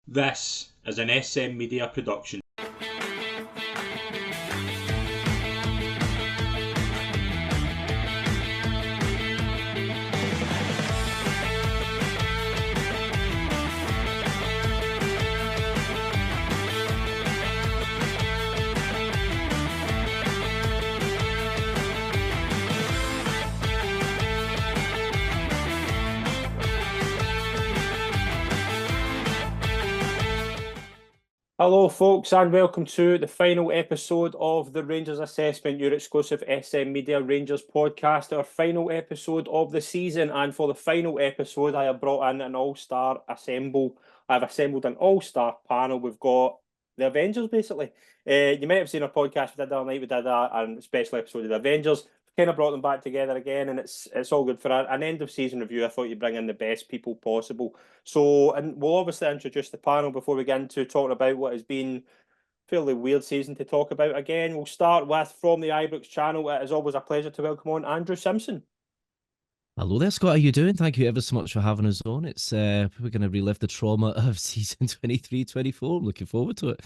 This is an SM Media production. Hello, folks, and welcome to the final episode of the Rangers Assessment, your exclusive SM Media Rangers podcast, our final episode of the season. And for the final episode, I have brought in an all-star assemble. I've assembled an all-star panel. We've got the Avengers, basically. You might have seen our podcast we did the other night. We did a special episode of the Avengers. Kind of brought them back together again, and it's all good for an end of season review. I thought you'd bring in the best people possible. So, and we'll obviously introduce the panel before we get into talking about what has been a fairly weird season to talk about again. We'll start with from the Ibrox Channel. It is always a pleasure to welcome on Andrew Simpson. Hello there, Scott. How you doing? Thank you ever so much for having us on. It's we're going to relive the trauma of season 23-24. I'm looking forward to it.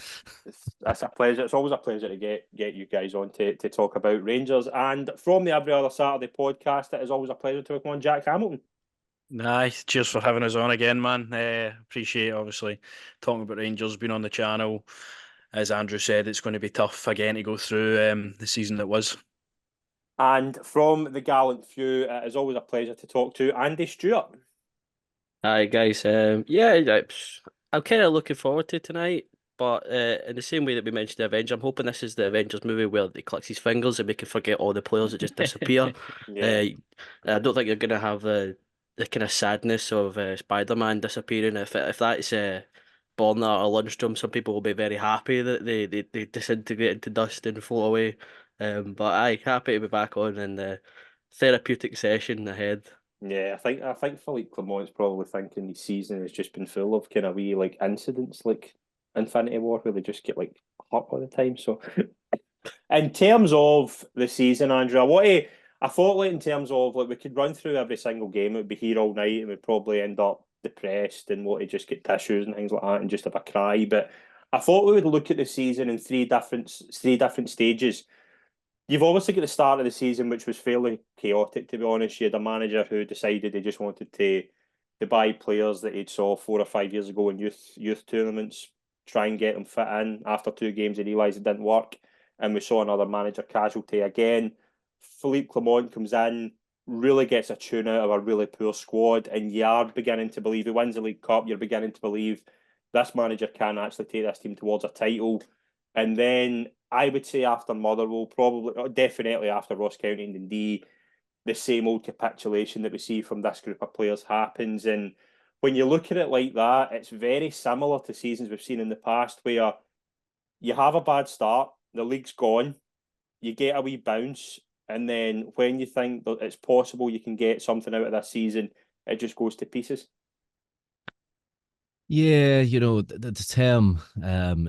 It's a pleasure. It's always a pleasure to get you guys on to talk about Rangers. And from the Every Other Saturday podcast, it is always a pleasure to welcome on Jack Hamilton. Nice. Cheers for having us on again, man. Appreciate obviously talking about Rangers being on the channel. As Andrew said, it's going to be tough again to go through the season that was. And from the Gallant Few, it is always a pleasure to talk to Andy Stewart. Hi guys. I'm kind of looking forward to tonight, but in the same way that we mentioned the Avengers, I'm hoping this is the Avengers movie where he clicks his fingers and we can forget all the players that just disappear. Yeah. I don't think you're gonna have the kind of sadness of Spider-Man disappearing. If that's Borna or Lundstrom, some people will be very happy that they disintegrate into dust and float away. But happy to be back on and the therapeutic session ahead. Yeah, I think Philippe Clement's probably thinking the season has just been full of kind of wee like incidents like Infinity War where they just get like hurt all the time. So in terms of the season, Andrew, I thought like in terms of like we could run through every single game, it would be here all night and we'd probably end up depressed and want to just get tissues and things like that and just have a cry. But I thought we would look at the season in three different stages. You've obviously got the start of the season, which was fairly chaotic, to be honest. You had a manager who decided he just wanted to buy players that he'd saw 4 or 5 years ago in youth tournaments, try and get them fit in. After 2 games, he realised it didn't work, and we saw another manager casualty again. Philippe Clement comes in, really gets a tune out of a really poor squad, and you are beginning to believe he wins the League Cup. You're beginning to believe this manager can actually take this team towards a title. And then I would say after Motherwell, probably definitely after Ross County and Dundee, the same old capitulation that we see from this group of players happens. And when you look at it like that, it's very similar to seasons we've seen in the past where you have a bad start, the league's gone, you get a wee bounce, and then when you think that it's possible you can get something out of this season, it just goes to pieces. Yeah, the term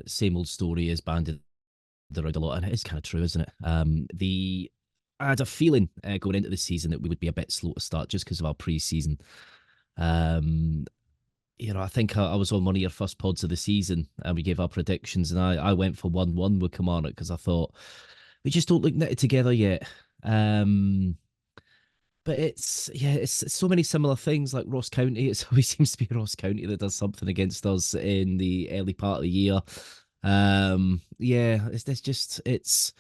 same old story is banded around a lot, and it is kind of true, isn't it? I had a feeling going into the season that we would be a bit slow to start just because of our pre-season. Um, I think I was on one of your first pods of the season and we gave our predictions, and I went for 1-1 with Kilmarnock because I thought we just don't look knitted together yet. But it's so many similar things like Ross County. It always seems to be Ross County that does something against us in the early part of the year. It's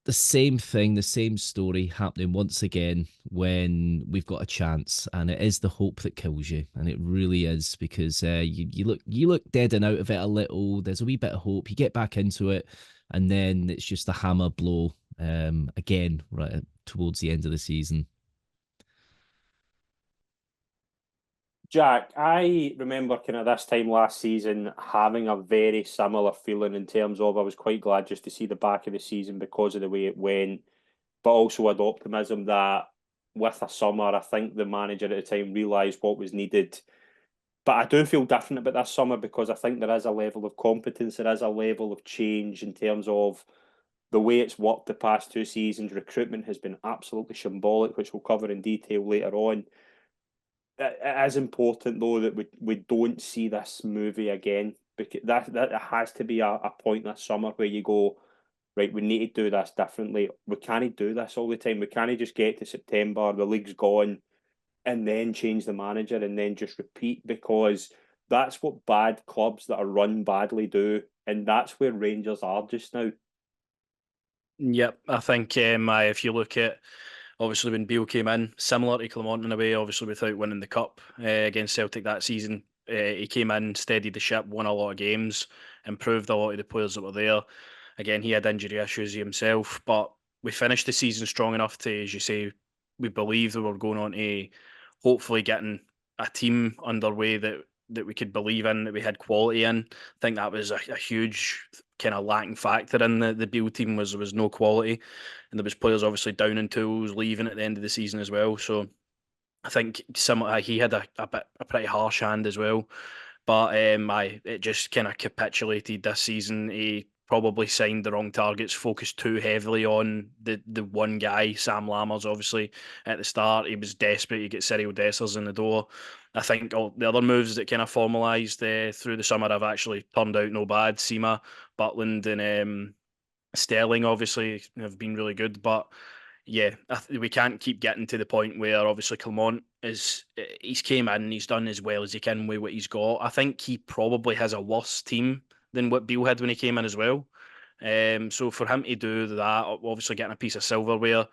the same thing, the same story happening once again when we've got a chance, and it is the hope that kills you, and it really is because you look dead and out of it a little. There's a wee bit of hope. You get back into it, and then it's just a hammer blow again right towards the end of the season. Jack, I remember kind of this time last season having a very similar feeling in terms of I was quite glad just to see the back of the season because of the way it went, but also had optimism that with a summer, I think the manager at the time realised what was needed. But I do feel different about this summer because I think there is a level of competence, there is a level of change in terms of the way it's worked the past 2 seasons. Recruitment has been absolutely shambolic, which we'll cover in detail later on. it is important though that we don't see this movie again, because that has to be a point this summer where you go, right, we need to do this differently. We can't do this all the time. We can't just get to September, the league's gone, and then change the manager and then just repeat, because that's what bad clubs that are run badly do, and that's where Rangers are just now. Yep, I think if you look at, obviously when Beale came in, similar to Clement in a way, obviously without winning the cup against Celtic that season, he came in, steadied the ship, won a lot of games, improved a lot of the players that were there. Again, he had injury issues himself, but we finished the season strong enough to, as you say, we believe that we're going on to hopefully getting a team underway that we could believe in, that we had quality in. I think that was a huge kind of lacking factor in the Beale team, was there was no quality, and there was players obviously down in tools, leaving at the end of the season as well. So I think he had a pretty harsh hand as well. But it just kind of capitulated this season. He probably signed the wrong targets, focused too heavily on the one guy, Sam Lammers, obviously, at the start. He was desperate to get Cyril Dessers in the door. I think all the other moves that kind of formalised through the summer have actually turned out no bad. Seema, Butland and Sterling obviously have been really good, but yeah, we can't keep getting to the point where obviously Clement he's came in and he's done as well as he can with what he's got. I think he probably has a worse team than what Beale had when he came in as well. So for him to do that, obviously getting a piece of silverware, a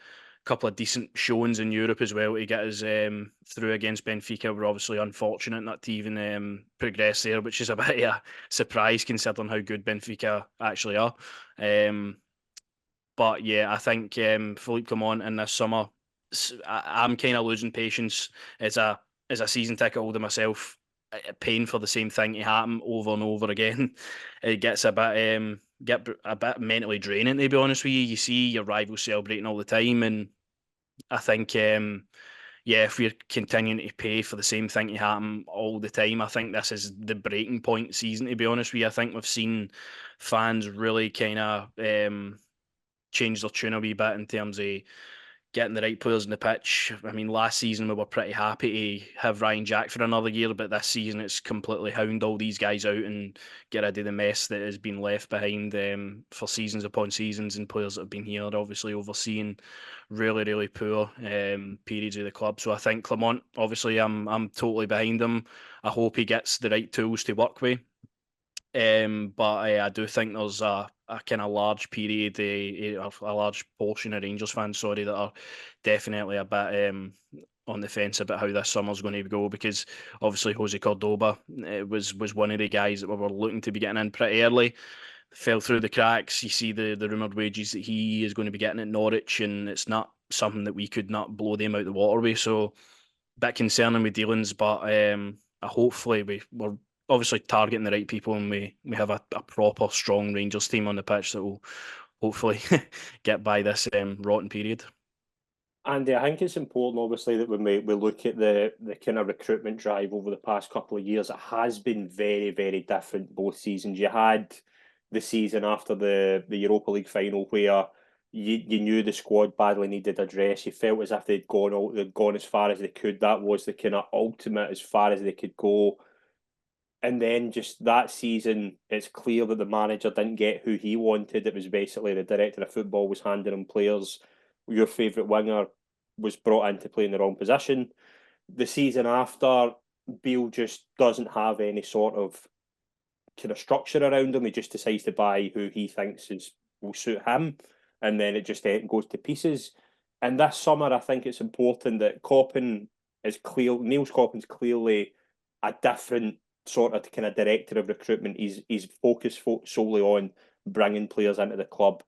couple of decent showings in Europe as well to get us through against Benfica, we're obviously unfortunate not to even progress there, which is a bit of a surprise considering how good Benfica actually are. But yeah, I think Philippe Clement in this summer, I'm kind of losing patience as a season ticket holder myself, paying for the same thing to happen over and over again. It gets get a bit mentally draining, to be honest with you. You see your rivals celebrating all the time, and I think yeah, if we're continuing to pay for the same thing to happen all the time, I think this is the breaking point season, to be honest with you. I think we've seen fans really kind of change their tune a wee bit in terms of getting the right players in the pitch. I mean, last season we were pretty happy to have Ryan Jack for another year, but this season it's completely hound all these guys out and get rid of the mess that has been left behind for seasons upon seasons, and players that have been here obviously overseeing really, really poor periods of the club. So I think Clement, obviously I'm totally behind him. I hope he gets the right tools to work with. But I do think there's a kind of large period, a large portion of Rangers fans, sorry, that are definitely a bit on the fence about how this summer's going to go, because obviously Jose Cordoba was one of the guys that we were looking to be getting in pretty early. Fell through the cracks. You see the rumoured wages that he is going to be getting at Norwich, and it's not something that we could not blow them out the water with. So a bit concerning with dealings, but hopefully we're obviously targeting the right people, and we have a proper strong Rangers team on the pitch that will hopefully get by this rotten period. Andy, I think it's important, obviously, that when we look at the kind of recruitment drive over the past couple of years, it has been very, very different both seasons. You had the season after the Europa League final where you knew the squad badly needed address. You felt as if they'd gone as far as they could. That was the kind of ultimate as far as they could go. And then just that season, it's clear that the manager didn't get who he wanted. It was basically the director of football was handing him players. Your favourite winger was brought in to play in the wrong position. The season after, Beale just doesn't have any sort of kind of structure around him. He just decides to buy who he thinks will suit him, and then it just goes to pieces. And this summer, I think it's important that Niels Coppen's clearly a different sort of kind of director of recruitment. He's focused solely on bringing players into the club,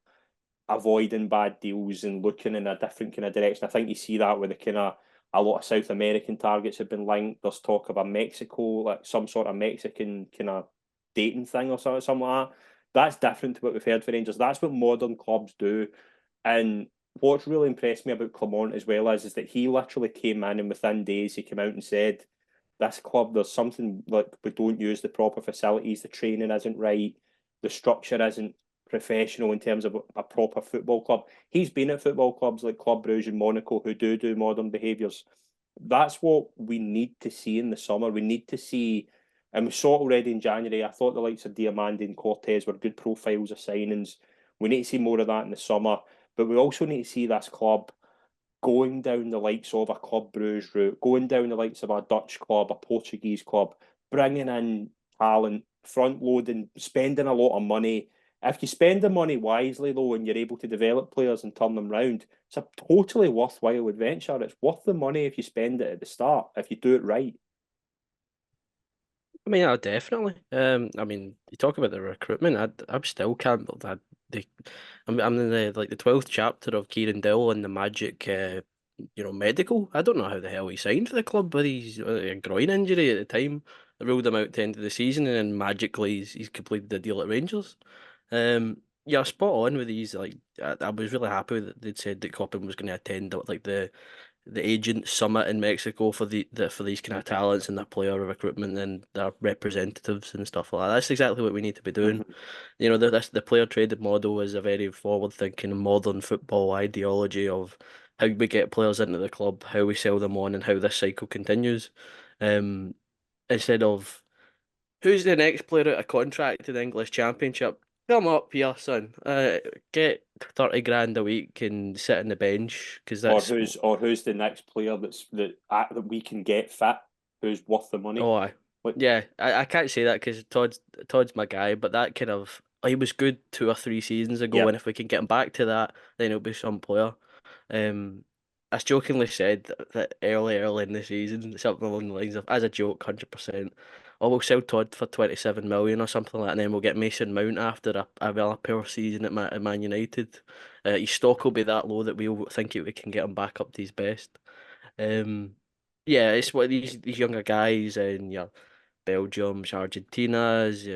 avoiding bad deals and looking in a different kind of direction. I think you see that with the kind of a lot of South American targets have been linked. There's talk about Mexico, like some sort of Mexican kind of dating thing or something like that. That's different to what we've heard for Rangers. That's what modern clubs do. And what's really impressed me about Clement as well is that he literally came in and within days he came out and said, this club, there's something like we don't use the proper facilities, the training isn't right, the structure isn't professional in terms of a proper football club. He's been at football clubs like Club Brugge and Monaco who do modern behaviours. that's what we need to see in the summer. We need to see, and we saw it already in January. I thought the likes of Diamandi and Cortez were good profiles of signings. We need to see more of that in the summer, but we also need to see this club going down the likes of a Club Brugge route, going down the likes of a Dutch club, a Portuguese club, bringing in talent, front loading, spending a lot of money. If you spend the money wisely, though, and you're able to develop players and turn them round, it's a totally worthwhile adventure. It's worth the money if you spend it at the start, if you do it right. I mean, definitely. I mean, you talk about the recruitment. I still can't believe that I'm in the 12th chapter of Kieran Dill and the Magic, medical. I don't know how the hell he signed for the club with his a groin injury at the time. They ruled him out to the end of the season, and then magically he's completed the deal at Rangers. Yeah, spot on with these. Like, I was really happy that they'd said that Coppin was going to attend the agent summit in Mexico for for these kind of talents and their player recruitment and their representatives and stuff like that. That's exactly what we need to be doing. You know, the player traded model is a very forward thinking modern football ideology of how we get players into the club, how we sell them on, and how this cycle continues. Um, Instead of who's the next player out of contract to the English Championship? Come up here, son. Get 30 grand a week and sit on the bench because Or that's who's the next player that we can get fit, who's worth the money. oh, aye. Like, Yeah, I can't say that because Todd's my guy, but that kind of he was good 2 or 3 seasons ago, Yep. and if we can get him back to that, then he'll be some player. I jokingly said that early in the season, something along the lines of, as a joke, 100%, oh, we'll sell Todd for 27 million or something like that, and then we'll get Mason Mount after a really poor season at Man United. His stock will be that low that we'll think we can get him back up to his best. Um, yeah, it's what these younger guys and your Belgium's, Argentina's,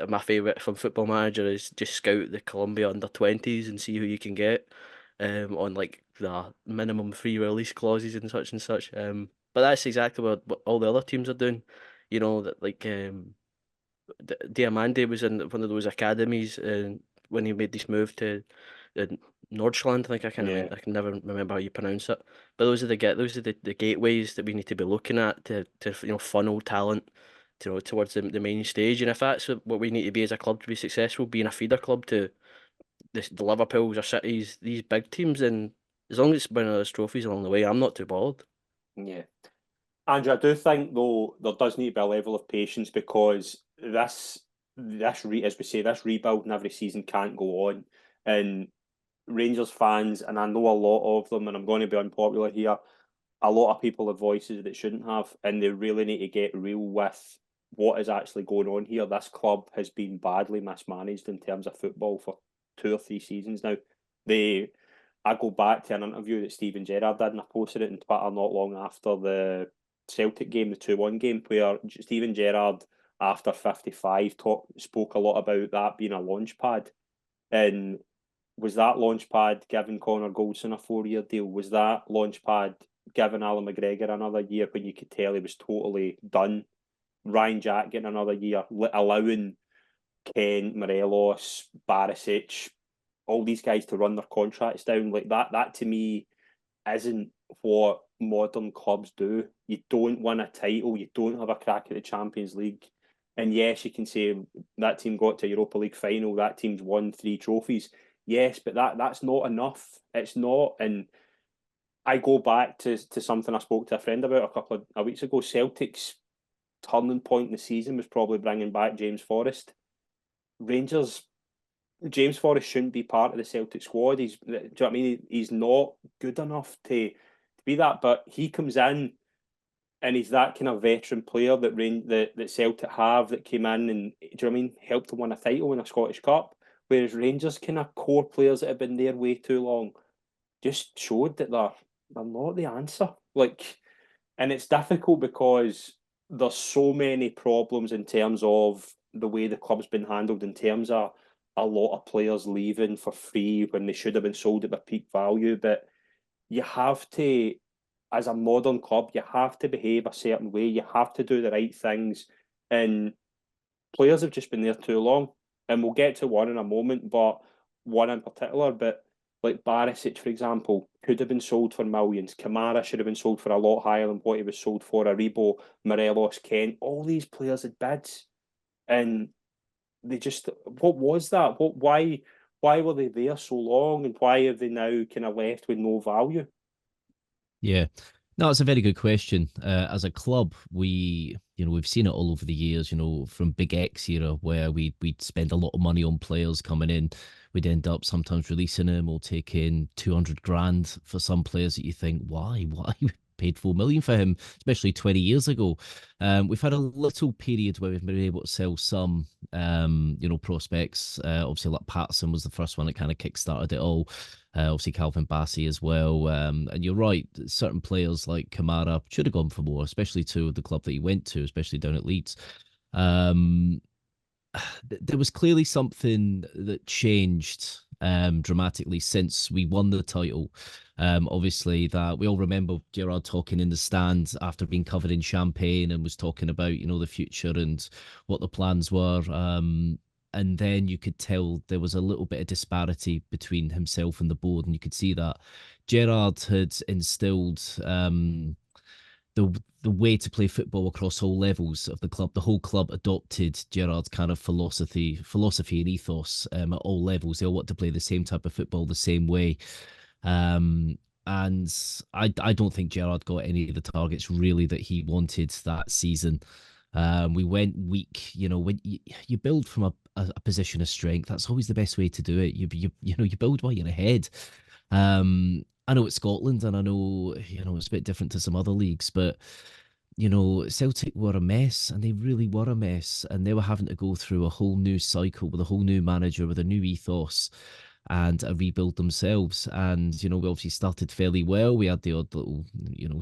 my favourite from Football Manager is just scout the Colombia under 20s and see who you can get on like the minimum free release clauses and such and such. But that's exactly what all the other teams are doing. You know, that like Diamande was in one of those academies when he made this move to uh, Nordstrand. Yeah. I can never remember how you pronounce it. But those are the gateways that we need to be looking at to funnel talent towards the main stage. And if that's what we need to be as a club to be successful, being a feeder club to the Liverpools or Cities, these big teams, then as long as it's winning those trophies along the way, I'm not too bothered. Yeah. Andrew, I do think though there does need to be a level of patience because as we say, this rebuilding every season can't go on. And Rangers fans, and I know a lot of them, and I'm going to be unpopular here, a lot of people have voices that shouldn't have, and they really need to get real with what is actually going on here. This club has been badly mismanaged in terms of football for 2 or 3 seasons now. I go back to an interview that Steven Gerrard did, and I posted it in Twitter not long after the Celtic game, the 2-1 game, where Steven Gerrard, after 55, spoke a lot about that being a launch pad. And was that launch pad giving Connor Goldson a 4-year deal? Was that launch pad giving Alan McGregor another year when you could tell he was totally done? Ryan Jack getting another year, allowing Kent, Morelos, Barisic, all these guys to run their contracts down like that. That to me isn't what modern clubs do. You don't win a title, you don't have a crack at the Champions League. And yes, you can say that team got to a Europa League final, that team's won 3 trophies. Yes, but that's not enough. It's not. And I go back to something I spoke to a friend about a couple of weeks ago. Celtic's turning point in the season was probably bringing back James Forrest. Rangers, James Forrest shouldn't be part of the Celtic squad. Do you know what I mean? He's not good enough to be that, but he comes in and he's that kind of veteran player that Celtic have that came in and, do you know what I mean, helped them win a title in a Scottish Cup. Whereas Rangers kind of core players that have been there way too long just showed that they're not the answer. Like, and it's difficult because there's so many problems in terms of the way the club's been handled, in terms of a lot of players leaving for free when they should have been sold at their peak value. But you have to, as a modern club, you have to behave a certain way. You have to do the right things. And players have just been there too long. And we'll get to one in a moment, but one in particular. But like Barisic, for example, could have been sold for millions. Kamara should have been sold for a lot higher than what he was sold for. Aribo, Morelos, Kent, all these players had bids, and they just, what was that? Why were they there so long, and why have they now kind of left with no value? Yeah. No, it's a very good question. As a club, we've seen it all over the years, from Big X era where we'd spend a lot of money on players coming in. We'd end up sometimes releasing them or taking 200 grand for some players that you think, why? Why we paid 4 million for him, especially 20 years ago. We've had a little period where we've been able to sell some, prospects. Obviously, like Patterson was the first one that kind of kick-started it all. Obviously, Calvin Bassey as well. And you're right, certain players like Kamara should have gone for more, especially to the club that he went to, especially down at Leeds. There was clearly something that changed dramatically since we won the title. Obviously, that we all remember Gerrard talking in the stand after being covered in champagne and was talking about, the future and what the plans were. And then you could tell there was a little bit of disparity between himself and the board, and you could see that Gerrard had instilled the way to play football across all levels of the club. The whole club adopted Gerrard's kind of philosophy and ethos at all levels. They all want to play the same type of football the same way. And I don't think Gerrard got any of the targets really that he wanted that season. We went weak. When you build from a position of strength, that's always the best way to do it. You build while you're ahead. I know it's Scotland, and I know it's a bit different to some other leagues, but Celtic were a mess, and they really were a mess, and they were having to go through a whole new cycle with a whole new manager, with a new ethos, and a rebuild themselves. And we obviously started fairly well. We had the odd little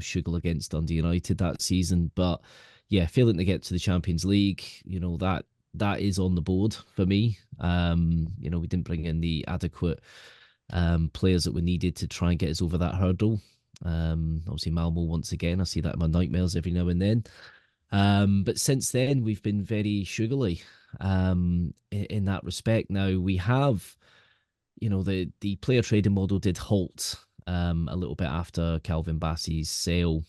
struggle against Dundee United that season, but yeah, failing to get to the Champions League, that is on the board for me. We didn't bring in the adequate players that were needed to try and get us over that hurdle. Obviously, Malmo once again. I see that in my nightmares every now and then. But since then, we've been very sugary in that respect. Now we have, the player trading model did halt a little bit after Calvin Bassey's sale.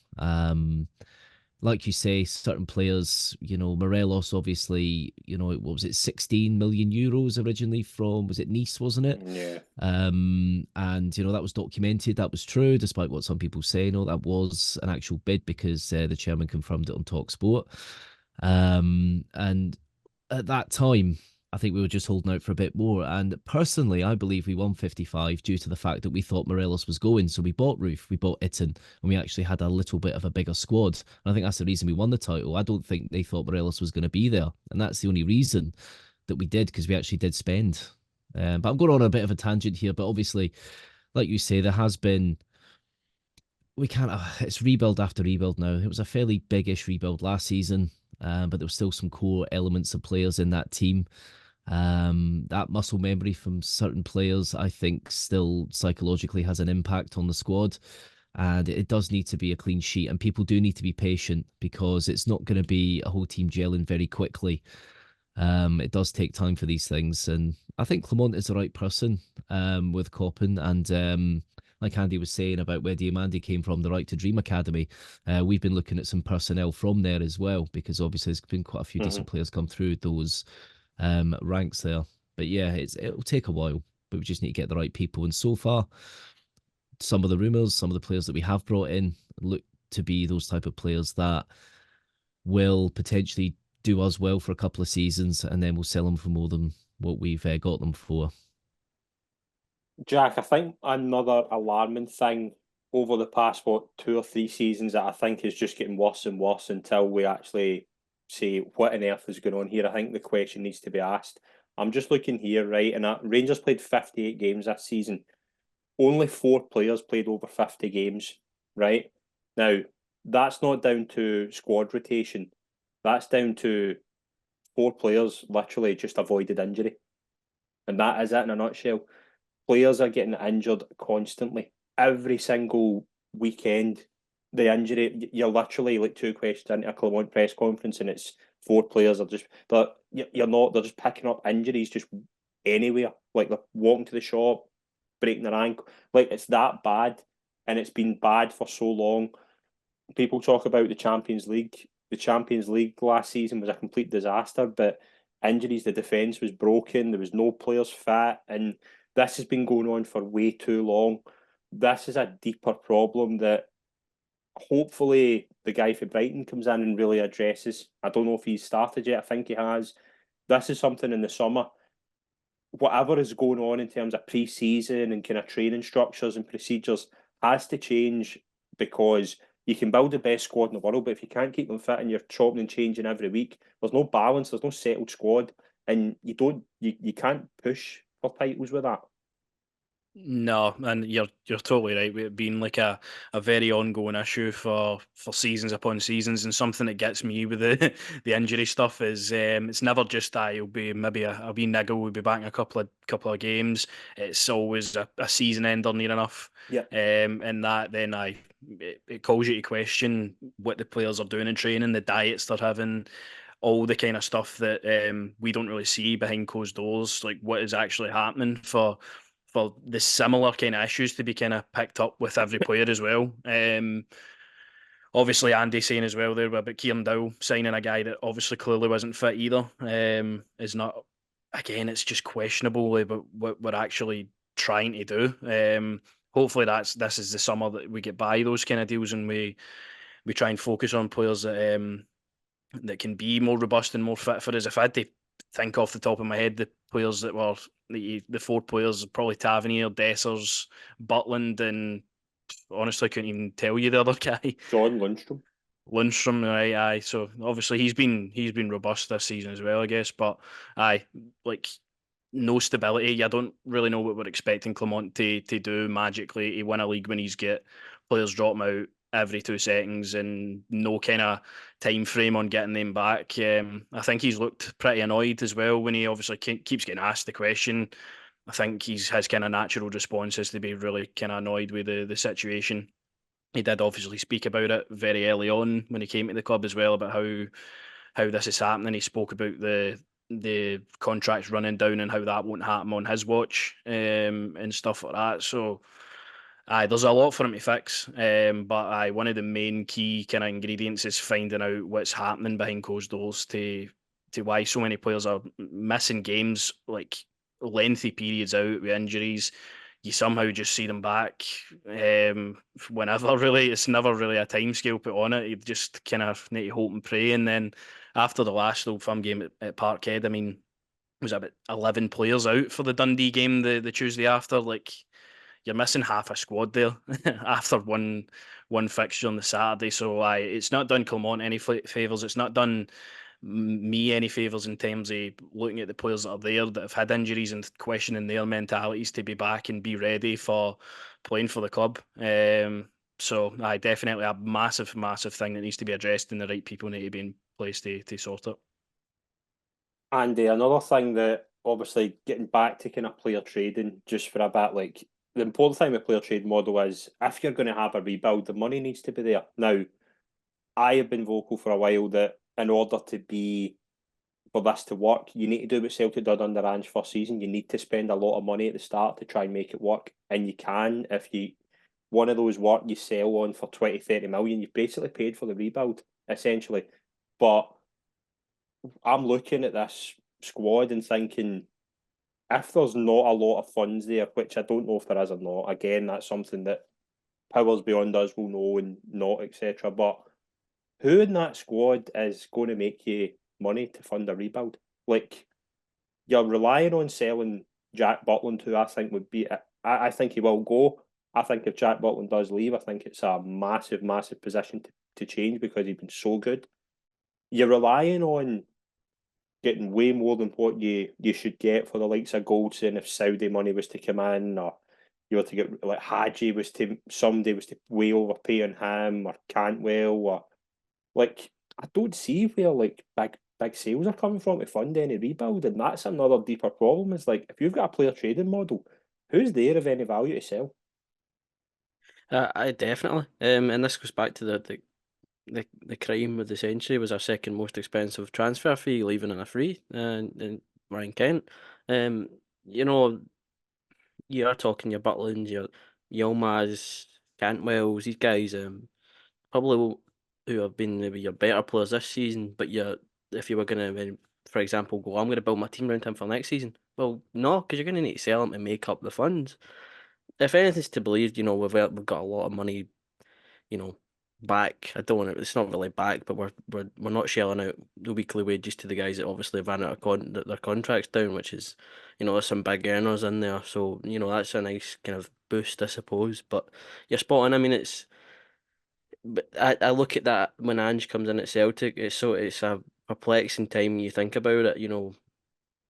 Like you say, certain players, Morelos, obviously, what was it, 16 million euros originally from, was it Nice, wasn't it? Yeah. And, that was documented. That was true, despite what some people say. No, that was an actual bid because the chairman confirmed it on TalkSport. And at that time, I think we were just holding out for a bit more. And personally, I believe we won 55 due to the fact that we thought Morelos was going. So we bought Roof, we bought Itten, and we actually had a little bit of a bigger squad. And I think that's the reason we won the title. I don't think they thought Morelos was going to be there. And that's the only reason that we did, because we actually did spend. But I'm going on a bit of a tangent here. But obviously, like you say, there has been... We can't... it's rebuild after rebuild now. It was a fairly big-ish rebuild last season, but there were still some core elements of players in that team. That muscle memory from certain players, I think, still psychologically has an impact on the squad, and it does need to be a clean sheet, and people do need to be patient because it's not going to be a whole team gelling very quickly. It does take time for these things, and I think Clement is the right person with Coppin, and like Andy was saying about where Diamandi came from, the Right to Dream Academy, we've been looking at some personnel from there as well, because obviously there's been quite a few decent players come through those ranks there. But yeah, it'll take a while, but we just need to get the right people. And so far, some of the rumours, some of the players that we have brought in look to be those type of players that will potentially do us well for a couple of seasons, and then we'll sell them for more than what we've got them for. Jack, I think another alarming thing over the past, 2 or 3 seasons that I think is just getting worse and worse until we actually say, what on earth is going on here? I think the question needs to be asked. I'm just looking here, right, and Rangers played 58 games this season. Only 4 players played over 50 games, right? Now, that's not down to squad rotation. That's down to 4 players literally just avoided injury. And that is it in a nutshell. Players are getting injured constantly. Every single weekend, the injury, you're literally like 2 questions into a Clement press conference and it's 4 players are just, they're just picking up injuries just anywhere. Like they're walking to the shop, breaking their ankle. Like, it's that bad, and it's been bad for so long. People talk about the Champions League. The Champions League last season was a complete disaster, but injuries, the defence was broken, there was no players fit, and this has been going on for way too long. This is a deeper problem that hopefully the guy for Brighton comes in and really addresses. I don't know if he's started yet, I think he has. This is something in the summer. Whatever is going on in terms of pre-season and kind of training structures and procedures has to change, because you can build the best squad in the world, but if you can't keep them fit and you're chopping and changing every week, there's no balance, there's no settled squad, and you can't push for titles with that. No, and you're totally right. With it being like a very ongoing issue for seasons upon seasons, and something that gets me with the the injury stuff is it's never just you'll be maybe a wee niggle, we'll be back in a couple of games. It's always a season ender near enough. Yeah. And that then it calls you to question what the players are doing in training, the diets they're having, all the kind of stuff that we don't really see behind closed doors, like what is actually happening for the similar kind of issues to be kind of picked up with every player as well. Obviously, Andy saying as well there about Kieran Dowell signing a guy that obviously clearly wasn't fit either is not, again, it's just questionable about what we're actually trying to do. Hopefully this is the summer that we get by those kind of deals, and we try and focus on players that can be more robust and more fit for us. If I had to think off the top of my head, the players that were the 4 players, probably Tavernier, Dessers, Butland, and honestly couldn't even tell you the other guy. John Lundstrom. Lundstrom, right? Aye. So obviously he's been robust this season as well, I guess. But aye, like no stability. I don't really know what we're expecting Clement to do magically to win a league when he's get players drop him out every 2 seconds and no kind of time frame on getting them back. I think he's looked pretty annoyed as well when he obviously keeps getting asked the question. I think his kind of natural response is to be really kind of annoyed with the situation. He did obviously speak about it very early on when he came to the club as well, about how this is happening. He spoke about the contracts running down and how that won't happen on his watch, and stuff like that. So there's a lot for him to fix, but one of the main key kind of ingredients is finding out what's happening behind closed doors to why so many players are missing games, like lengthy periods out with injuries. You somehow just see them back whenever, really. It's never really a timescale put on it. You just kind of need to hope and pray. And then after the last Old Firm game at Parkhead, I mean, was about 11 players out for the Dundee game the Tuesday after. Like, you're missing half a squad there after one fixture on the Saturday. So it's not done Clement any favours. It's not done me any favours in terms of looking at the players that are there that have had injuries and questioning their mentalities to be back and be ready for playing for the club. So definitely a massive thing that needs to be addressed, and the right people need to be in place to sort it. And another thing that, obviously, getting back to kind of player trading just for a bit, like, the important thing with player trade model is if you're going to have a rebuild, the money needs to be there. Now, I have been vocal for a while that in order for this to work, you need to do what Celtic did under Ange's first season. You need to spend a lot of money at the start to try and make it work. And you can, if one of those work you sell on for 20, 30 million, you've basically paid for the rebuild, essentially. But I'm looking at this squad and thinking, if there's not a lot of funds there, which I don't know if there is or not, again, that's something that powers beyond us will know and not, etc. But who in that squad is going to make you money to fund a rebuild? Like, you're relying on selling Jack Butland, who I think would be, I think he will go. I think if Jack Butland does leave, I think it's a massive, massive position to change because he's been so good. You're relying on getting way more than what you should get for the likes of Goldson if Saudi money was to come in, or you were to get like Hadji somebody was to way overpay on him, or Cantwell, or like, I don't see where like big sales are coming from to fund any rebuild, and that's another deeper problem. Is like, if you've got a player trading model, who's there of any value to sell? I definitely. And this goes back to the crime of the century was our second most expensive transfer fee, leaving on a free, and Ryan Kent. You know, you are talking your Butlands, your Yilmaz, Cantwells, these guys, probably who have been maybe your better players this season, but if you were going to, for example, go, I'm going to build my team around him for next season. Well, no, because you're going to need to sell him to make up the funds. If anything's to believe, we've got a lot of money, back. I don't want to. It's not really back, but we're not shelling out the weekly wages to the guys that obviously have ran out of their contracts down, which is, there's some big earners in there. So that's a nice kind of boost, I suppose. But you're spot on. I mean, but I look at that when Ange comes in at Celtic. It's a perplexing time when you think about it.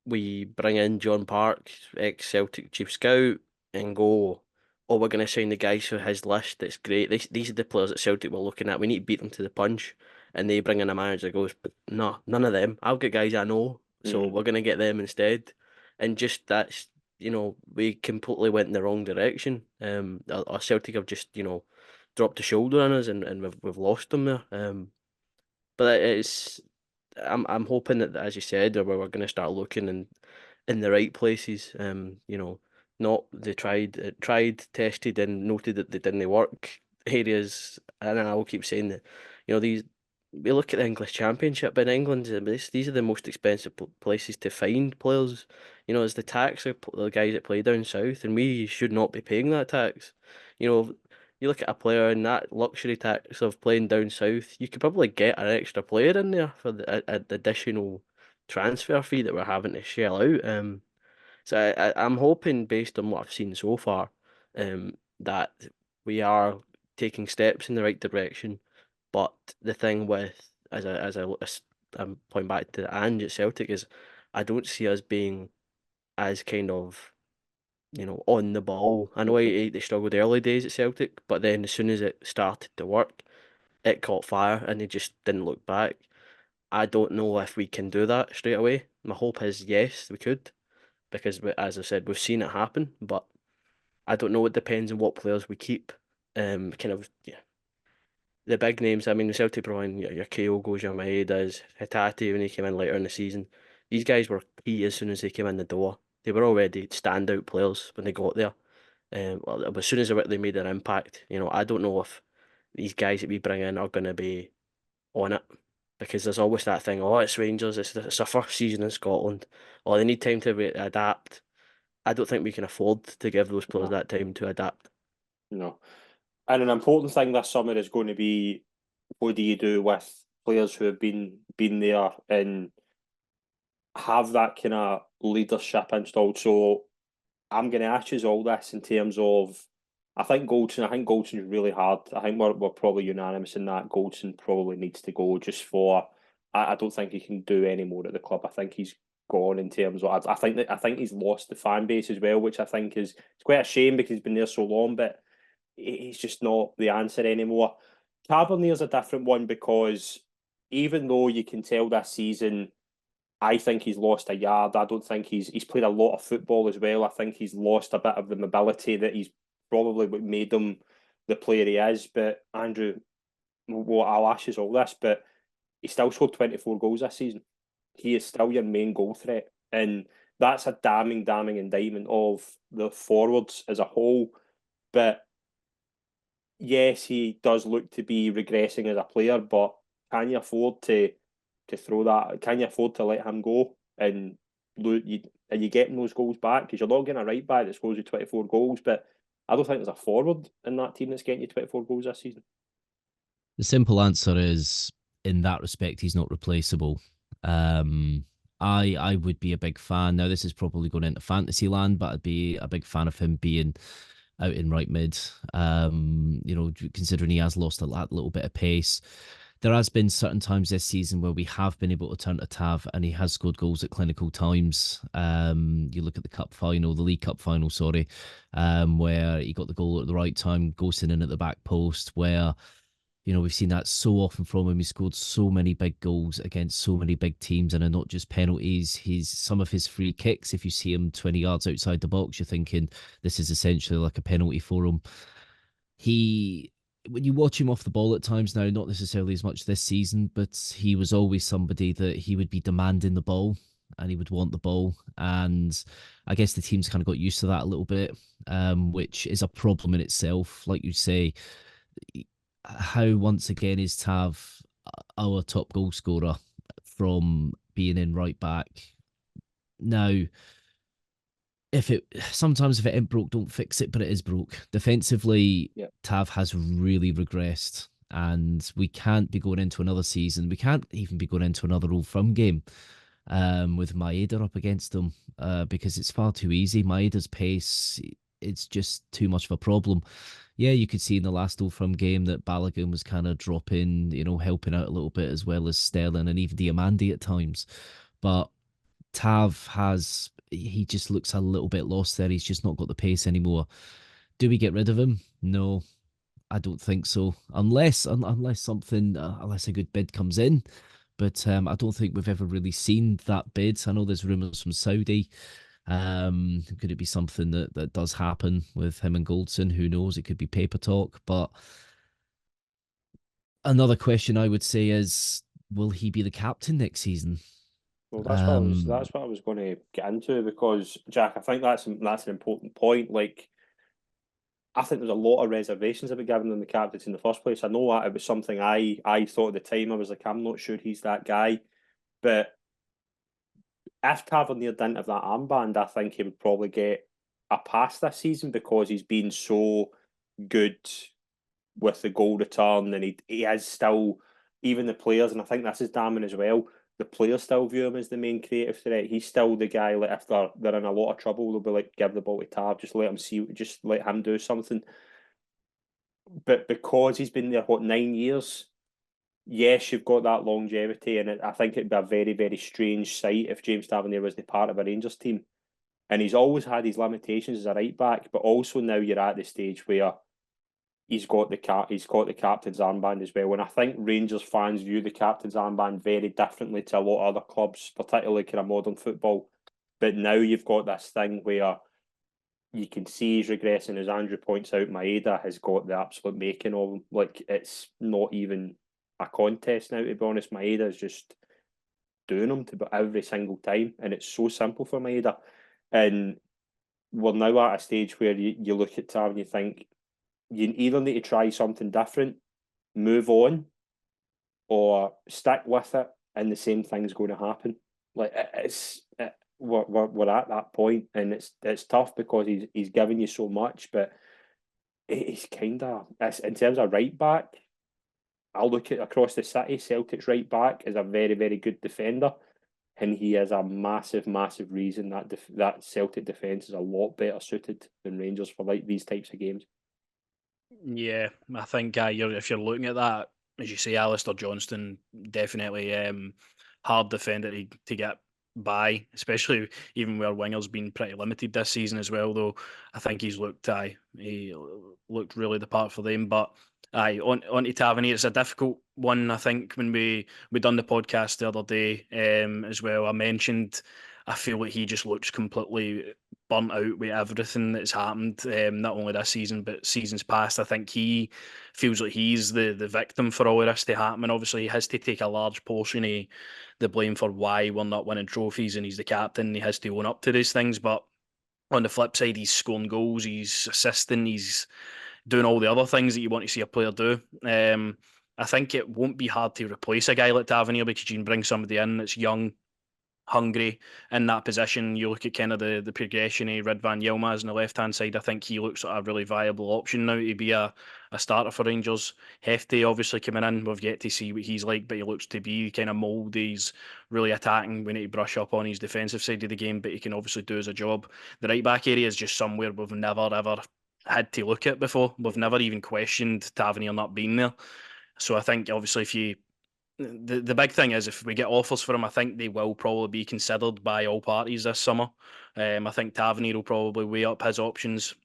We bring in John Park, ex-Celtic chief scout, and go, oh, we're going to sign the guys for his list. That's great. These are the players that Celtic were looking at. We need to beat them to the punch. And they bring in a manager that goes, but no, none of them. I'll get guys I know, so we're going to get them instead. And just that's, we completely went in the wrong direction. Our Celtic have just, dropped the shoulder on us, and we've lost them there. But I'm hoping that, as you said, we're going to start looking in the right places. Not the tried, tested, and noted that they didn't work areas. And I will keep saying that, these. We look at the English Championship in England. These are the most expensive places to find players. It's the tax of the guys that play down south, and we should not be paying that tax. You look at a player in that luxury tax of playing down south, you could probably get an extra player in there for the additional transfer fee that we're having to shell out. So I'm hoping, based on what I've seen so far, that we are taking steps in the right direction. But the thing with, I'm pointing back to Ange at Celtic, is I don't see us being as kind of, on the ball. I know they struggled early days at Celtic, but then as soon as it started to work, it caught fire and they just didn't look back. I don't know if we can do that straight away. My hope is yes, we could, because as I said, we've seen it happen, but I don't know. It depends on what players we keep. Kind of, yeah, the big names. I mean, Celtic probably your Kyogos, your Maedas, Hitati when he came in later in the season. These guys were key as soon as they came in the door. They were already standout players when they got there. Well, as soon as they made their impact, I don't know if these guys that we bring in are going to be on it, because there's always that thing. Oh, it's Rangers. It's a first season in Scotland. Oh, they need time to adapt. I don't think we can afford to give those players that time to adapt. No. And an important thing this summer is going to be, what do you do with players who have been there and have that kind of leadership installed? So I'm going to ask you all this in terms of, I think Goldson's really hard. I think we're probably unanimous in that Goldson probably needs to go just for. I don't think he can do any more at the club. I think he's gone in terms of. I think he's lost the fan base as well, which I think is it's quite a shame because he's been there so long, but he's just not the answer anymore. Tavernier's a different one because even though you can tell this season, I think he's lost a yard. I don't think he's played a lot of football as well. I think he's lost a bit of the mobility that he's probably what made him the player he is. But Andrew, well, I'll ask you all this, but he still scored 24 goals this season. He is still your main goal threat. And that's a damning indictment of the forwards as a whole. But yes, he does look to be regressing as a player, but can you afford to throw that? Can you afford to let him go? And are you getting those goals back? Because you're not getting a right back that scores you 24 goals, but I don't think there's a forward in that team that's getting you 24 goals this season. The simple answer is, in that respect, he's not replaceable. I would be a big fan. Now, this is probably going into fantasy land, but I'd be a big fan of him being out in right mid. Considering he has lost a little bit of pace. There has been certain times this season where we have been able to turn to Tav, and he has scored goals at clinical times. You look at the League Cup final, sorry, where he got the goal at the right time, ghosting in at the back post, where we've seen that so often from him. He scored so many big goals against so many big teams, and are not just penalties. Some of his free kicks, if you see him 20 yards outside the box, you're thinking this is essentially like a penalty for him. When you watch him off the ball at times now, not necessarily as much this season, but he was always somebody that he would be demanding the ball. and he would want the ball. And I guess the team's kind of got used to that a little bit, which is a problem in itself. Like you say, how once again is Tav our top goal scorer from being in right back? Now, if it ain't broke, don't fix it, but it is broke. Defensively, Yeah. Tav has really regressed, and we can't be going into another season. We can't even be going into another Old Firm game with Maeda up against him because it's far too easy. Maeda's pace, it's just too much of a problem. Yeah, you could see in the last Old Firm game that Balogun was kind of dropping, helping out a little bit, as well as Sterling and even Diamandi at times. But Tav he just looks a little bit lost there. He's just not got the pace anymore. Do we get rid of him? No, I don't think so. Unless a good bid comes in. But I don't think we've ever really seen that bid. I know there's rumours from Saudi. Could it be something that does happen with him and Goldson? Who knows? It could be paper talk. But another question I would say is, will he be the captain next season? Well, that's what I was going to get into, because Jack, I think that's an important point. Like, I think there's a lot of reservations about giving him the captaincy in the first place. I know that it was something I thought at the time. I was like, I'm not sure he's that guy. But if Tavernier didn't have that armband, I think he would probably get a pass this season, because he's been so good with the goal return, and he is still, even the players, and I think this is damning as well, the players still view him as the main creative threat. He's still the guy, like, if they're in a lot of trouble, they'll be like, give the ball to Tav, just let him do something. But because he's been there, 9 years, yes, you've got that longevity, and I think it'd be a very, very strange sight if James Tavernier was the part of a Rangers team. And he's always had his limitations as a right back, but also now you're at the stage where he's got the captain's armband as well. And I think Rangers fans view the captain's armband very differently to a lot of other clubs, particularly kind of modern football. But now you've got this thing where you can see he's regressing. As Andrew points out, Maeda has got the absolute making of him. Like, it's not even a contest now, to be honest. Maeda is just doing them to every single time, and it's so simple for Maeda. And we're now at a stage where you look at Tav and you think, you either need to try something different, move on, or stick with it, and the same thing's going to happen. Like, we're at that point, and it's tough because he's giving you so much, but he's kind of, in terms of right back, I'll look at across the city, Celtic's right back is a very, very good defender, and he is a massive, massive reason that Celtic defence is a lot better suited than Rangers for like these types of games. Yeah, I think if you're looking at that, as you say, Alistair Johnston, definitely hard defender to get by, especially even where Winger's been pretty limited this season as well. Though I think he looked really the part for them. But on to Tavernier, it's a difficult one. I think when we done the podcast the other day as well, I mentioned I feel like he just looks completely burnt out with everything that's happened, not only this season but seasons past. I think he feels like he's the victim for all of this to happen, and obviously he has to take a large portion of the blame for why we're not winning trophies, and he's the captain, he has to own up to these things. But on the flip side, he's scoring goals, he's assisting, he's doing all the other things that you want to see a player do. I think it won't be hard to replace a guy like Tavernier, because you can bring somebody in that's young, hungry in that position. You look at kind of the progression of Ridvan Yilmaz on the left hand side. I think he looks like a really viable option now to be a starter for Rangers. Hefty obviously coming in, we've yet to see what he's like, but he looks to be kind of mould. He's really attacking. We need to brush up on his defensive side of the game, but he can obviously do as a job. The right back area is just somewhere we've never ever had to look at before. We've never even questioned Tavernier not being there. So I think obviously if you the big thing is, if we get offers for him, I think they will probably be considered by all parties this summer. I think Tavernier will probably weigh up his options.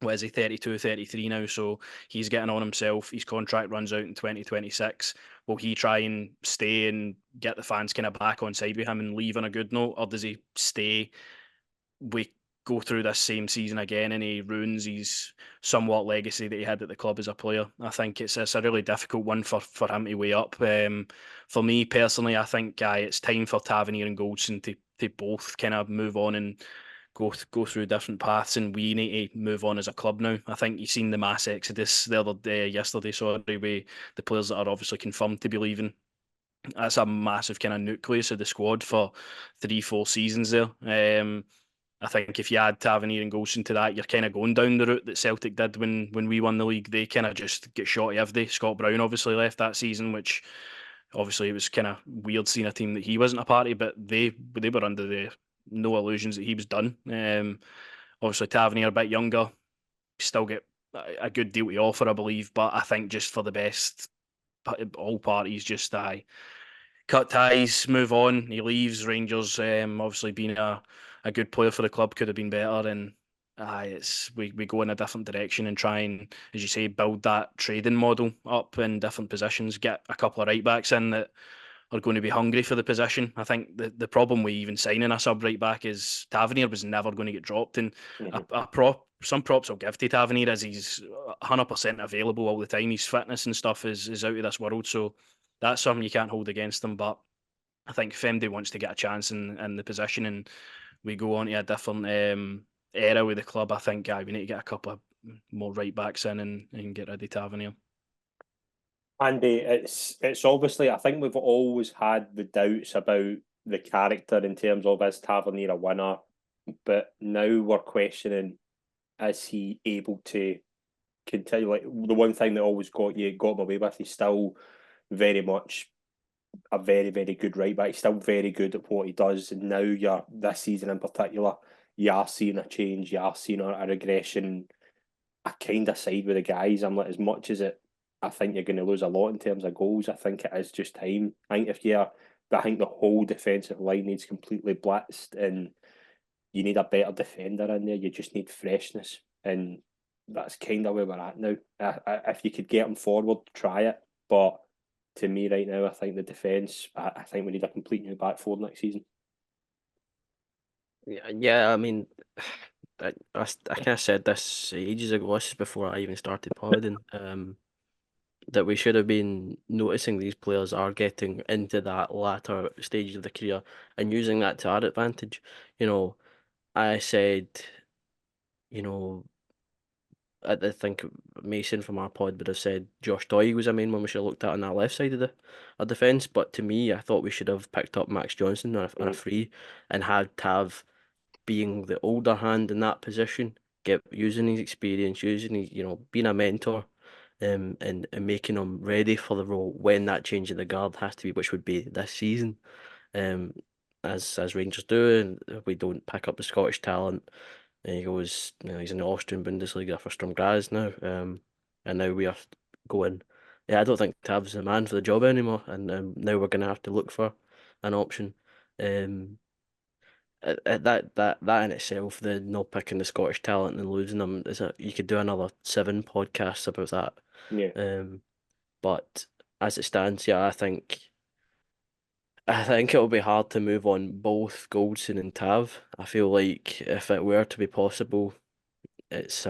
What is he, 32, 33 now? So he's getting on himself. His contract runs out in 2026. Will he try and stay and get the fans kind of back on side with him and leave on a good note? Or does he stay with go through this same season again and he ruins his somewhat legacy that he had at the club as a player. I think it's a really difficult one for him to weigh up. For me personally, I think it's time for Tavernier and Goldson to both kind of move on and go through different paths, and we need to move on as a club now. I think you've seen the mass exodus the other day, yesterday, sorry, with the players that are obviously confirmed to be leaving. That's a massive kind of nucleus of the squad for 3-4 seasons there. I think if you add Tavernier and Golson to that, you're kind of going down the route that Celtic did when we won the league. They kind of just get shot every day. Scott Brown obviously left that season, which obviously it was kind of weird seeing a team that he wasn't a party, but they were under the no illusions that he was done. Obviously Tavernier a bit younger, still get a good deal to offer, I believe, but I think just for the best, all parties just cut ties, move on. He leaves Rangers. Obviously, being a good player for the club could have been better, and we go in a different direction and try and, as you say, build that trading model up in different positions. Get a couple of right backs in that are going to be hungry for the position. I think the problem with even signing a sub right back is Tavernier was never going to get dropped, and some props I'll give to Tavernier as he's 100% available all the time. His fitness and stuff is out of this world, so that's something you can't hold against him. But I think Femdy wants to get a chance in the position, and we go on to a different era with the club. I think we need to get a couple of more right backs in and get rid of Tavernier. Andy, it's obviously, I think we've always had the doubts about the character in terms of is Tavernier a winner, but now we're questioning, is he able to continue? Like, the one thing that always got him away with, he's still very much a very, very good right back. He's still very good at what he does. And now this season in particular, you are seeing a change, you are seeing a regression. I kind of side with the guys. I'm like, as much as I think you're going to lose a lot in terms of goals, I think it is just time. I think I think the whole defensive line needs completely blitzed, and you need a better defender in there. You just need freshness, and that's kind of where we're at now. If you could get them forward, try it. But to me, right now, I think the defence. I think we need a complete new back four next season. Yeah. I mean, I kind of said this ages ago. This is before I even started podding. That we should have been noticing these players are getting into that latter stage of the career and using that to our advantage. I said, I think Mason from our pod would have said Josh Doig was a main one we should have looked at on that left side of our defence. But to me, I thought we should have picked up Max Johnson on a free and had Tav being the older hand in that position, using his experience, using his, being a mentor, and making him ready for the role when that change in the guard has to be, which would be this season, as Rangers do, and we don't pick up the Scottish talent. And he goes, he's in the Austrian Bundesliga for Sturm Graz now, and now we are going. Yeah, I don't think Tav's the man for the job anymore, and now we're going to have to look for an option. That in itself, the not picking the Scottish talent and losing them you could do another 7 podcasts about that. Yeah. But as it stands, yeah, I think it'll be hard to move on both Goldson and Tav. I feel like if it were to be possible, if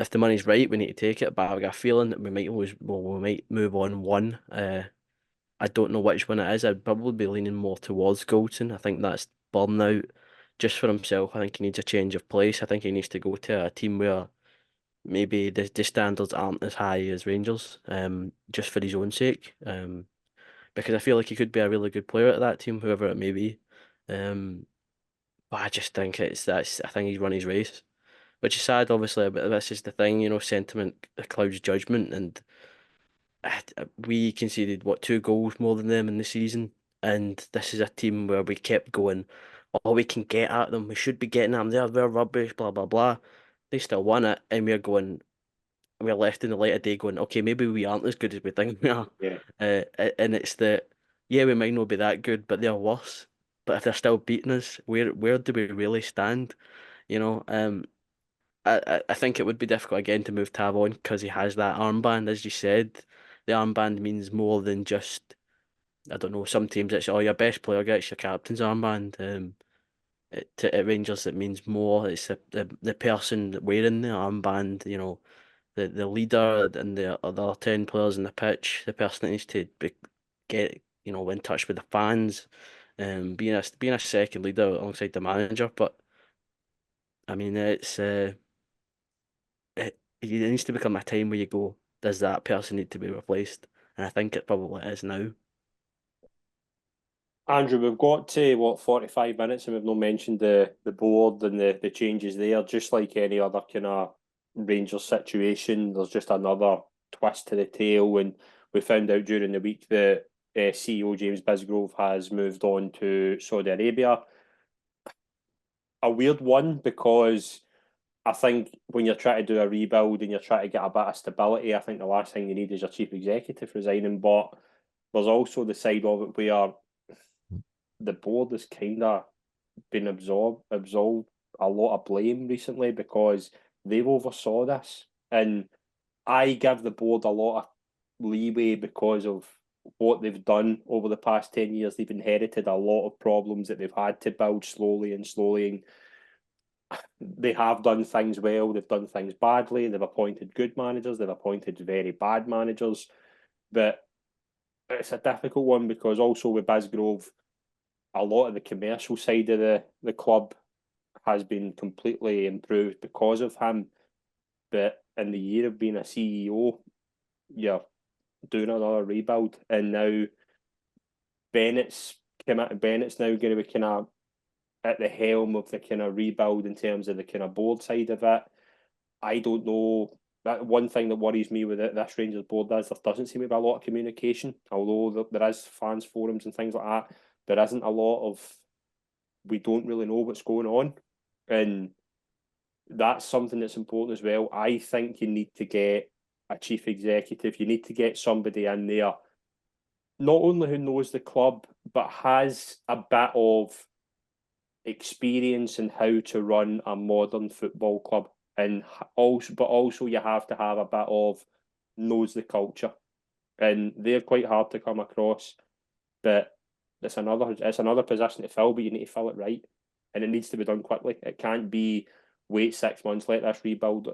the money's right, we need to take it. But I've got a feeling that we might move on one. I don't know which one it is. I'd probably be leaning more towards Goldson. I think that's burnout just for himself. I think he needs a change of place. I think he needs to go to a team where maybe the standards aren't as high as Rangers, just for his own sake. Because I feel like he could be a really good player at that team, whoever it may be. But I just think I think he's run his race, which is sad, obviously. But this is the thing, sentiment clouds judgment, and we conceded 2 goals more than them in the season, and this is a team where we kept going. Oh, we can get at them. We should be getting at them. They're rubbish. Blah blah blah. They still won it, and we're going. We're left in the light of day going, okay, maybe we aren't as good as we think we are. Yeah. And it's yeah, we might not be that good, but they're worse. But if they're still beating us, where do we really stand? I think it would be difficult again to move Tav on because he has that armband, as you said. The armband means more than just, I don't know, some teams it's, your best player gets your captain's armband. at Rangers it means more. It's the person wearing the armband, the leader and the other 10 players on the pitch, the person that needs to get in touch with the fans, being a second leader alongside the manager. But I mean, it needs to become a time where you go, does that person need to be replaced? And I think it probably is now. Andrew, we've got to 45 minutes, and we've not mentioned the board and the changes there. Just like any other kind of Rangers situation, there's just another twist to the tail. And we found out during the week that CEO James Bisgrove has moved on to Saudi Arabia. A weird one, because I think when you're trying to do a rebuild and you're trying to get a bit of stability, I think the last thing you need is your chief executive resigning. But there's also the side of it where the board has kind of been absolved a lot of blame recently because they've oversaw this. And I give the board a lot of leeway because of what they've done over the past 10 years. They've inherited a lot of problems that they've had to build slowly and slowly. And they have done things well, they've done things badly, they've appointed good managers, they've appointed very bad managers. But it's a difficult one because also with Bisgrove, a lot of the commercial side of the club has been completely improved because of him. But in the year of being a CEO, you're doing another rebuild, and now Bennett's now going to be kind of at the helm of the kind of rebuild in terms of the kind of board side of it. I don't know. That one thing that worries me with this Rangers board is there doesn't seem to be a lot of communication. Although there is fans forums and things like that, there isn't a lot of. We don't really know what's going on, and that's something that's important as well. I think you need to get a chief executive. You need to get somebody in there, not only who knows the club but has a bit of experience in how to run a modern football club, and also you have to have a bit of knows the culture, and they're quite hard to come across. But it's another position to fill, but you need to fill it right, and it needs to be done quickly. It can't be wait 6 months, let this rebuild,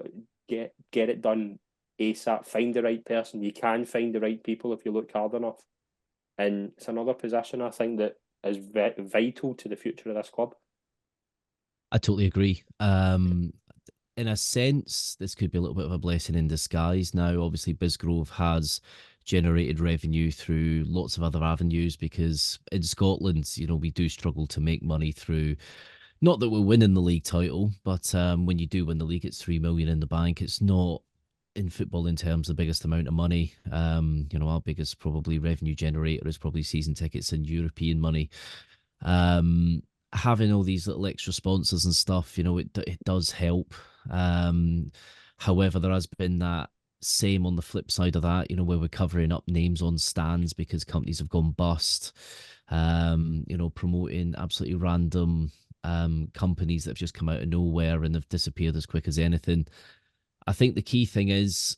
get it done ASAP. Find the right person. You can find the right people if you look hard enough, and it's another position I think that is vital to the future of this club. I totally agree. In a sense, this could be a little bit of a blessing in disguise. Now, obviously, Bisgrove has generated revenue through lots of other avenues because in Scotland, we do struggle to make money through. Not that we're winning the league title, but when you do win the league, it's 3 million in the bank. It's not in football in terms of the biggest amount of money. Our biggest probably revenue generator is probably season tickets and European money. Having all these little extra sponsors and stuff, it does help. However, there has been that same on the flip side of that, where we're covering up names on stands because companies have gone bust. Promoting absolutely random companies that have just come out of nowhere and have disappeared as quick as anything. I think the key thing is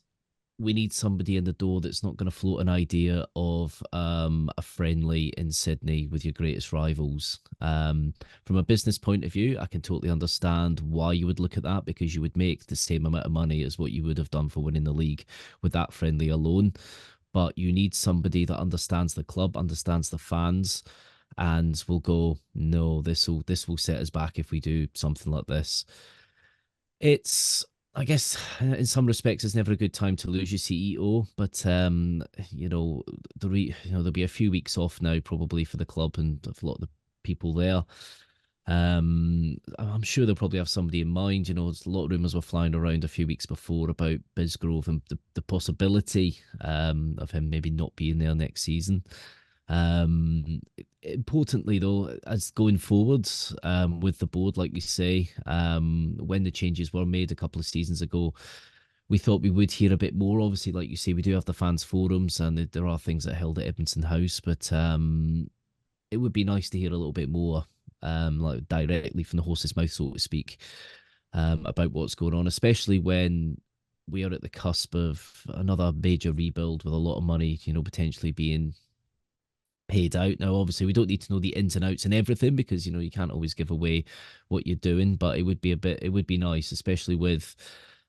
we need somebody in the door that's not going to float an idea of a friendly in Sydney with your greatest rivals. From a business point of view, I can totally understand why you would look at that because you would make the same amount of money as what you would have done for winning the league with that friendly alone. But you need somebody that understands the club, understands the fans, and will go, no, this will set us back if we do something like this. I guess in some respects, it's never a good time to lose your CEO, but there'll be a few weeks off now probably for the club and for a lot of the people there. I'm sure they'll probably have somebody in mind. There's a lot of rumours were flying around a few weeks before about Bisgrove and the possibility of him maybe not being there next season. Importantly though, as going forwards with the board, like we say, when the changes were made a couple of seasons ago, we thought we would hear a bit more. Obviously, like you say, we do have the fans forums and there are things that are held at Edmonton House, but it would be nice to hear a little bit more like directly from the horse's mouth, so to speak, about what's going on, especially when we are at the cusp of another major rebuild with a lot of money, potentially being paid out. Now, obviously, we don't need to know the ins and outs and everything because you can't always give away what you're doing. But it would be nice, especially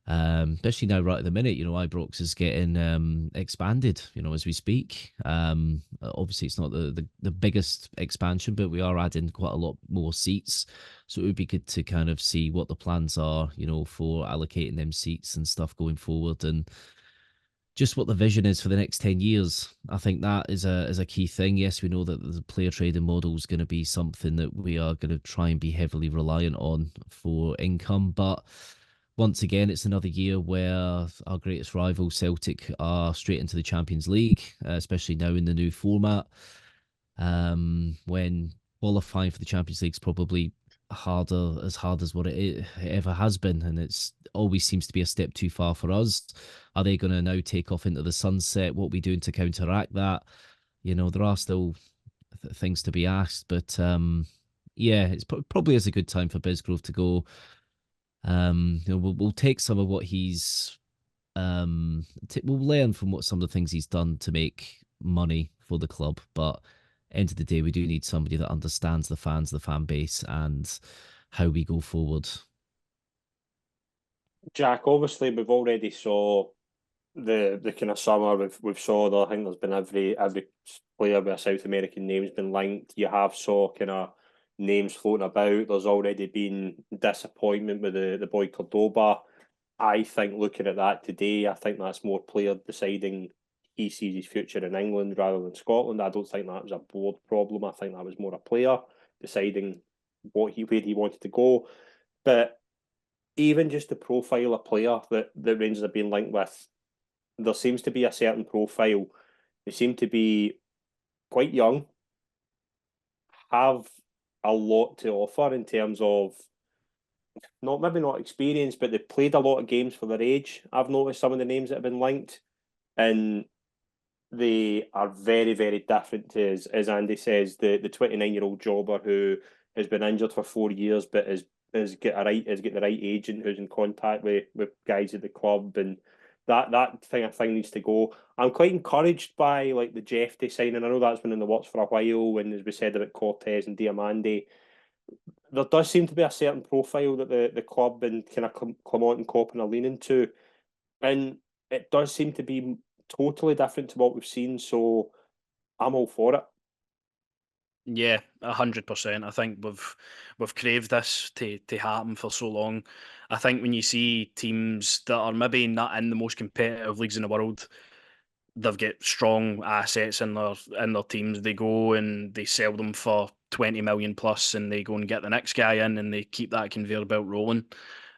now right at the minute. Ibrox is getting expanded. As we speak. Obviously, it's not the biggest expansion, but we are adding quite a lot more seats. So it would be good to kind of see what the plans are, for allocating them seats and stuff going forward, and just what the vision is for the next 10 years. I think that is a key thing. Yes, we know that the player trading model is going to be something that we are going to try and be heavily reliant on for income. But once again, it's another year where our greatest rival, Celtic, are straight into the Champions League, especially now in the new format. When qualifying for the Champions League is probably as hard as what it ever has been, and it's always seems to be a step too far for us. Are they going to now take off into the sunset? What are we doing to counteract that? There are still things to be asked, but yeah, it's probably is a good time for Bisgrove to go. We'll take some of what he's we'll learn from what some of the things he's done to make money for the club, but end of the day, we do need somebody that understands the fans, the fan base, and how we go forward. Jack, obviously we've already saw the kind of summer. We've saw I think there's been every player with a South American name's been linked. You have saw kind of names floating about. There's already been disappointment with the boy Cordoba. I think looking at that today, I think that's more player deciding he sees his future in England rather than Scotland. I don't think that was a board problem. I think that was more a player deciding where he wanted to go. But even just the profile of player that Rangers have been linked with, there seems to be a certain profile. They seem to be quite young, have a lot to offer in terms of maybe not experience, but they've played a lot of games for their age. I've noticed some of the names that have been linked, and they are very, very different to, as Andy says, the 29-year-old jobber who has been injured for 4 years, but has got the right agent who's in contact with guys at the club, and that thing needs to go. I'm quite encouraged by like the Jeffy signing. I know that's been in the works for a while, and as we said about Cortez and Diamande, there does seem to be a certain profile that the club and kind of Clement and Coppin are leaning to, and it does seem to be totally different to what we've seen. So I'm all for it. Yeah, 100%. I think we've craved this to happen for so long. I think when you see teams that are maybe not in the most competitive leagues in the world, they've got strong assets in their teams. They go and they sell them for 20 million plus, and they go and get the next guy in, and they keep that conveyor belt rolling.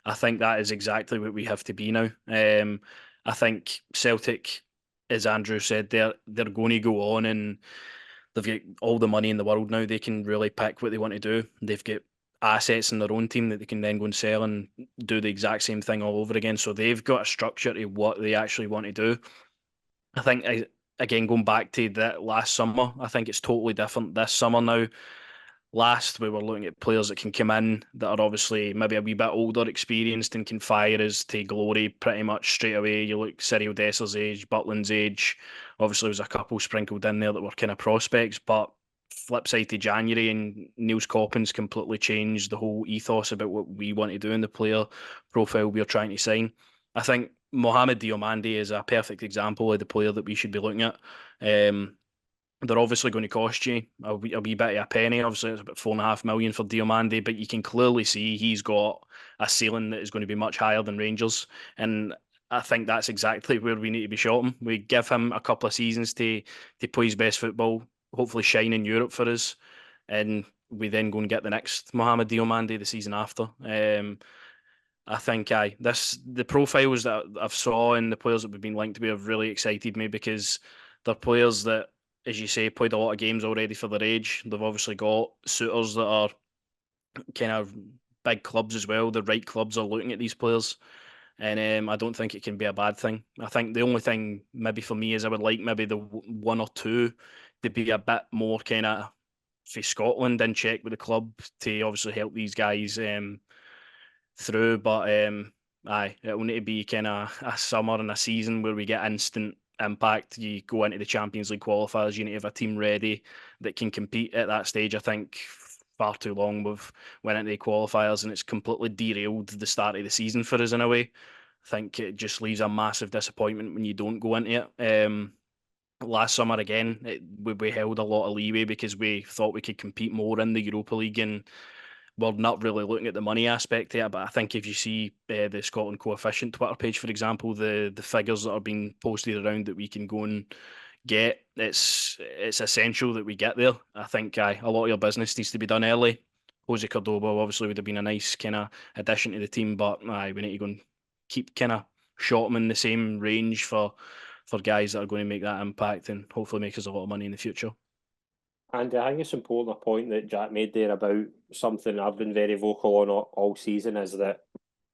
I think that is exactly what we have to be now. I think Celtic, as Andrew said, they're going to go on, and they've got all the money in the world now. They can really pick what they want to do. They've got assets in their own team that they can then go and sell and do the exact same thing all over again. So they've got a structure to what they actually want to do. I think, again, going back to that last summer, I think it's totally different this summer now. Last, we were looking at players that can come in that are obviously maybe a wee bit older, experienced, and can fire us to glory pretty much straight away. You look Cyril Dessers' age, Butland's age. Obviously, there was a couple sprinkled in there that were kind of prospects, but flip side to January, and Niels Coppins completely changed the whole ethos about what we want to do in the player profile we're trying to sign. I think Mohamed Diomande is a perfect example of the player that we should be looking at. They're obviously going to cost you a wee bit of a penny. Obviously, it's about 4.5 million for Diomande, but you can clearly see he's got a ceiling that is going to be much higher than Rangers. And I think that's exactly where we need to be shot him. We give him a couple of seasons to play his best football, hopefully shine in Europe for us, and we then go and get the next Mohamed Diomande the season after. I think the profiles that I've saw and the players that we've been linked to have really excited me, because they're players that, as you say, played a lot of games already for their age. They've obviously got suitors that are kind of big clubs as well. The right clubs are looking at these players, and I don't think it can be a bad thing. I think the only thing maybe for me is I would like maybe the one or two to be a bit more kind of for Scotland in check with the club to obviously help these guys through. But it will need to be kind of a summer and a season where we get instant impact. You go into the Champions League qualifiers, you need to have a team ready that can compete at that stage. I think far too long we've went into the qualifiers and it's completely derailed the start of the season for us in a way. I think it just leaves a massive disappointment when you don't go into it. Last summer again, we held a lot of leeway because we thought we could compete more in the Europa League, and we're not really looking at the money aspect of it. But I think if you see the Scotland Coefficient Twitter page, for example, the figures that are being posted around that we can go and get, it's essential that we get there. I think a lot of your business needs to be done early. Jose Cordoba obviously would have been a nice kind of addition to the team, but we need to go and keep kind of shot them in the same range for guys that are going to make that impact and hopefully make us a lot of money in the future. And I think it's important, a point that Jack made there about something I've been very vocal on all season, is that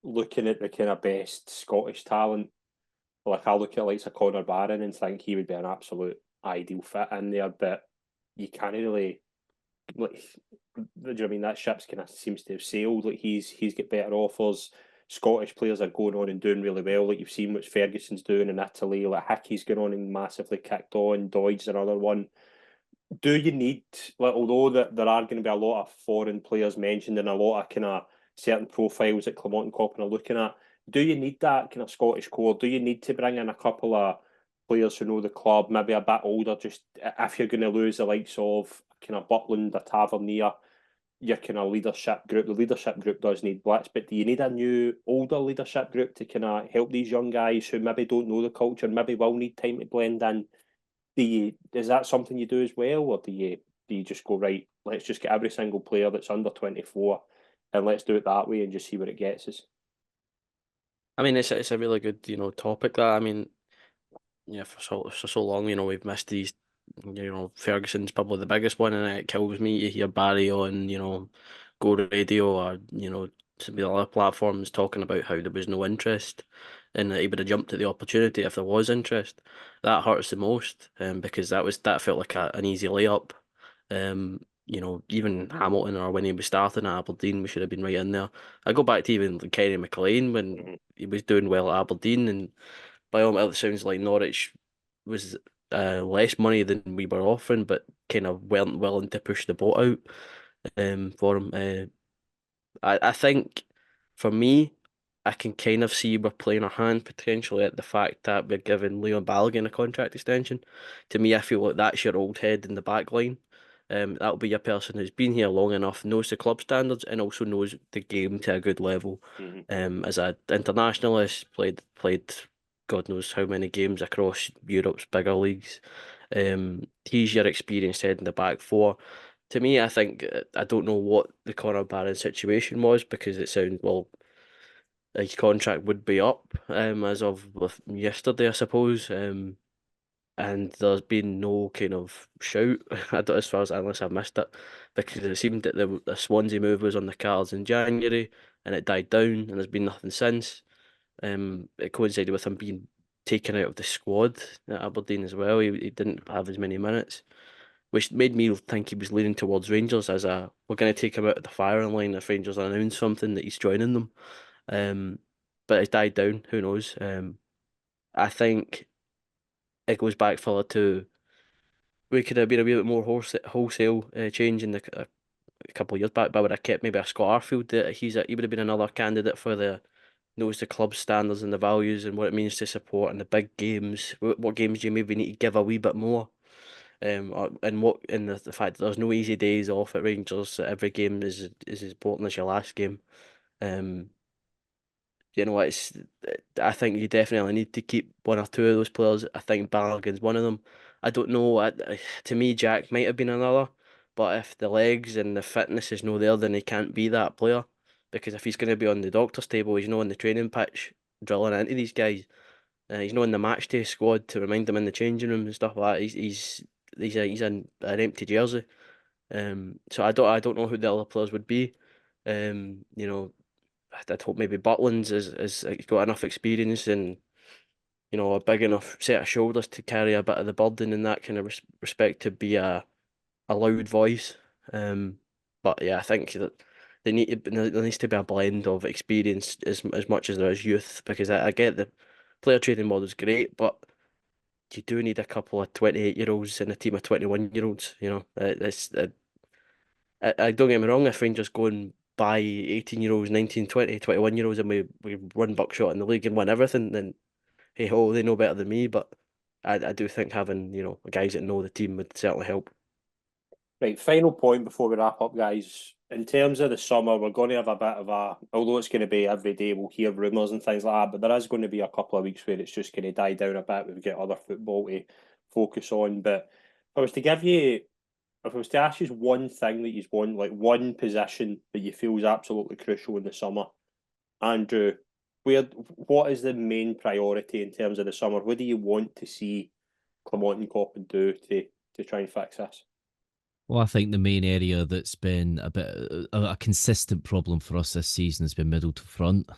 looking at the kind of best Scottish talent, like I look at like Conor Barron and think he would be an absolute ideal fit in there, but you can't really, like, do you know what I mean? That ship's kind of seems to have sailed. Like he's got better offers. Scottish players are going on and doing really well. Like you've seen what Ferguson's doing in Italy. Like Hickey's going on and massively kicked on. Doid's another one. Do you need, like, although that there are going to be a lot of foreign players mentioned and a lot of kind of certain profiles that Clement and Coppen are looking at, do you need that kind of Scottish core? Do you need to bring in a couple of players who know the club, maybe a bit older, just if you're going to lose the likes of kind of Butland or Tavernier, your kind of leadership group? The leadership group does need blitz, but do you need a new, older leadership group to kind of help these young guys who maybe don't know the culture, maybe will need time to blend in? Is that something you do as well, or do you just go, right, let's just get every single player that's under 24 and let's do it that way and just see where it gets us? I mean, it's a really good topic. That, I mean, yeah, for so long, we've missed these. Ferguson's probably the biggest one, and it kills me to hear Barry on Go Radio or some of the other platforms talking about how there was no interest, and that he would have jumped at the opportunity if there was interest. That hurts the most, because that felt like an easy layup. Even Hamilton, or when he was starting at Aberdeen, we should have been right in there. I go back to even Kenny McLean when he was doing well at Aberdeen, and by all it sounds like Norwich was less money than we were offering, but kind of weren't willing to push the boat out for him. I think for me, I can kind of see we're playing our hand potentially at the fact that we're giving Leon Balogun a contract extension. To me, I feel like that's your old head in the back line. That'll be a person who's been here long enough, knows the club standards, and also knows the game to a good level. As an internationalist, played God knows how many games across Europe's bigger leagues. He's your experienced head in the back four. To me, I think I don't know what the Conor Barron situation was, because it sounds, well, his contract would be up as of yesterday, I suppose. And there's been no kind of shout as far as, unless I've missed it, because it seemed that the Swansea move was on the cards in January and it died down, and there's been nothing since. It coincided with him being taken out of the squad at Aberdeen as well. He didn't have as many minutes, which made me think he was leaning towards Rangers as we're going to take him out of the firing line if Rangers announce something that he's joining them. But it died down. Who knows? I think it goes back further to, we could have been a wee bit more wholesale change in a couple of years back, but I would have kept maybe a Scott Arfield. That he would have been another candidate for knows the club standards and the values and what it means to support in the big games. What games you maybe need to give a wee bit more. And the fact that there's no easy days off at Rangers. That every game is as important as your last game. I think you definitely need to keep one or two of those players. I think Balogun's one of them. I don't know. To me, Jack might have been another, but if the legs and the fitness is no there, then he can't be that player. Because if he's going to be on the doctor's table, he's not on the training pitch drilling into these guys. He's not in the match day squad to remind them in the changing room and stuff like that. He's an empty jersey. So I don't know who the other players would be. I'd hope maybe Butland's is he's got enough experience and a big enough set of shoulders to carry a bit of the burden in that kind of respect, to be a loud voice. But yeah, I think that there needs to be a blend of experience as much as there is youth, because I get the player trading model is great, but you do need a couple of 28-year-olds in a team of 21-year-olds. You know, I don't get me wrong. If Rangers go and buy 18-year-olds, 19, 20, 21-year-olds, and we run buckshot in the league and win everything, then hey ho, they know better than me. But I do think having guys that know the team would certainly help. Right, final point before we wrap up, guys. In terms of the summer, we're going to have a bit of although it's going to be every day, we'll hear rumours and things like that, but there is going to be a couple of weeks where it's just going to die down a bit. We've got other football to focus on. But if I was to ask you one thing that you want, like one position that you feel is absolutely crucial in the summer, Andrew, what is the main priority in terms of the summer? What do you want to see Clement and Coppin do to try and fix this? Well, I think the main area that's been a consistent problem for us this season has been middle to front.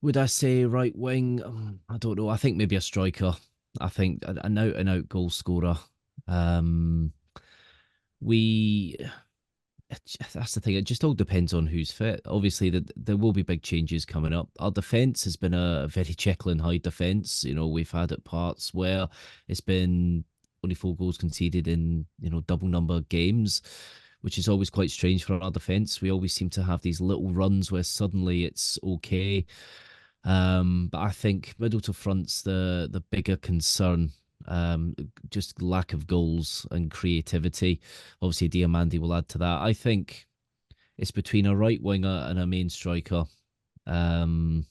Would I say right wing? I don't know. I think maybe a striker. I think an out and out goal scorer. We That's the thing. It just all depends on who's fit. Obviously, there will be big changes coming up. Our defence has been a very Jekyll and Hyde defence. We've had at parts where it's been only 4 goals conceded in double number games, which is always quite strange for our defence. We always seem to have these little runs where suddenly it's okay. But I think middle to front's the bigger concern. Just lack of goals and creativity. Obviously, Diamandi will add to that. I think it's between a right winger and a main striker. I'll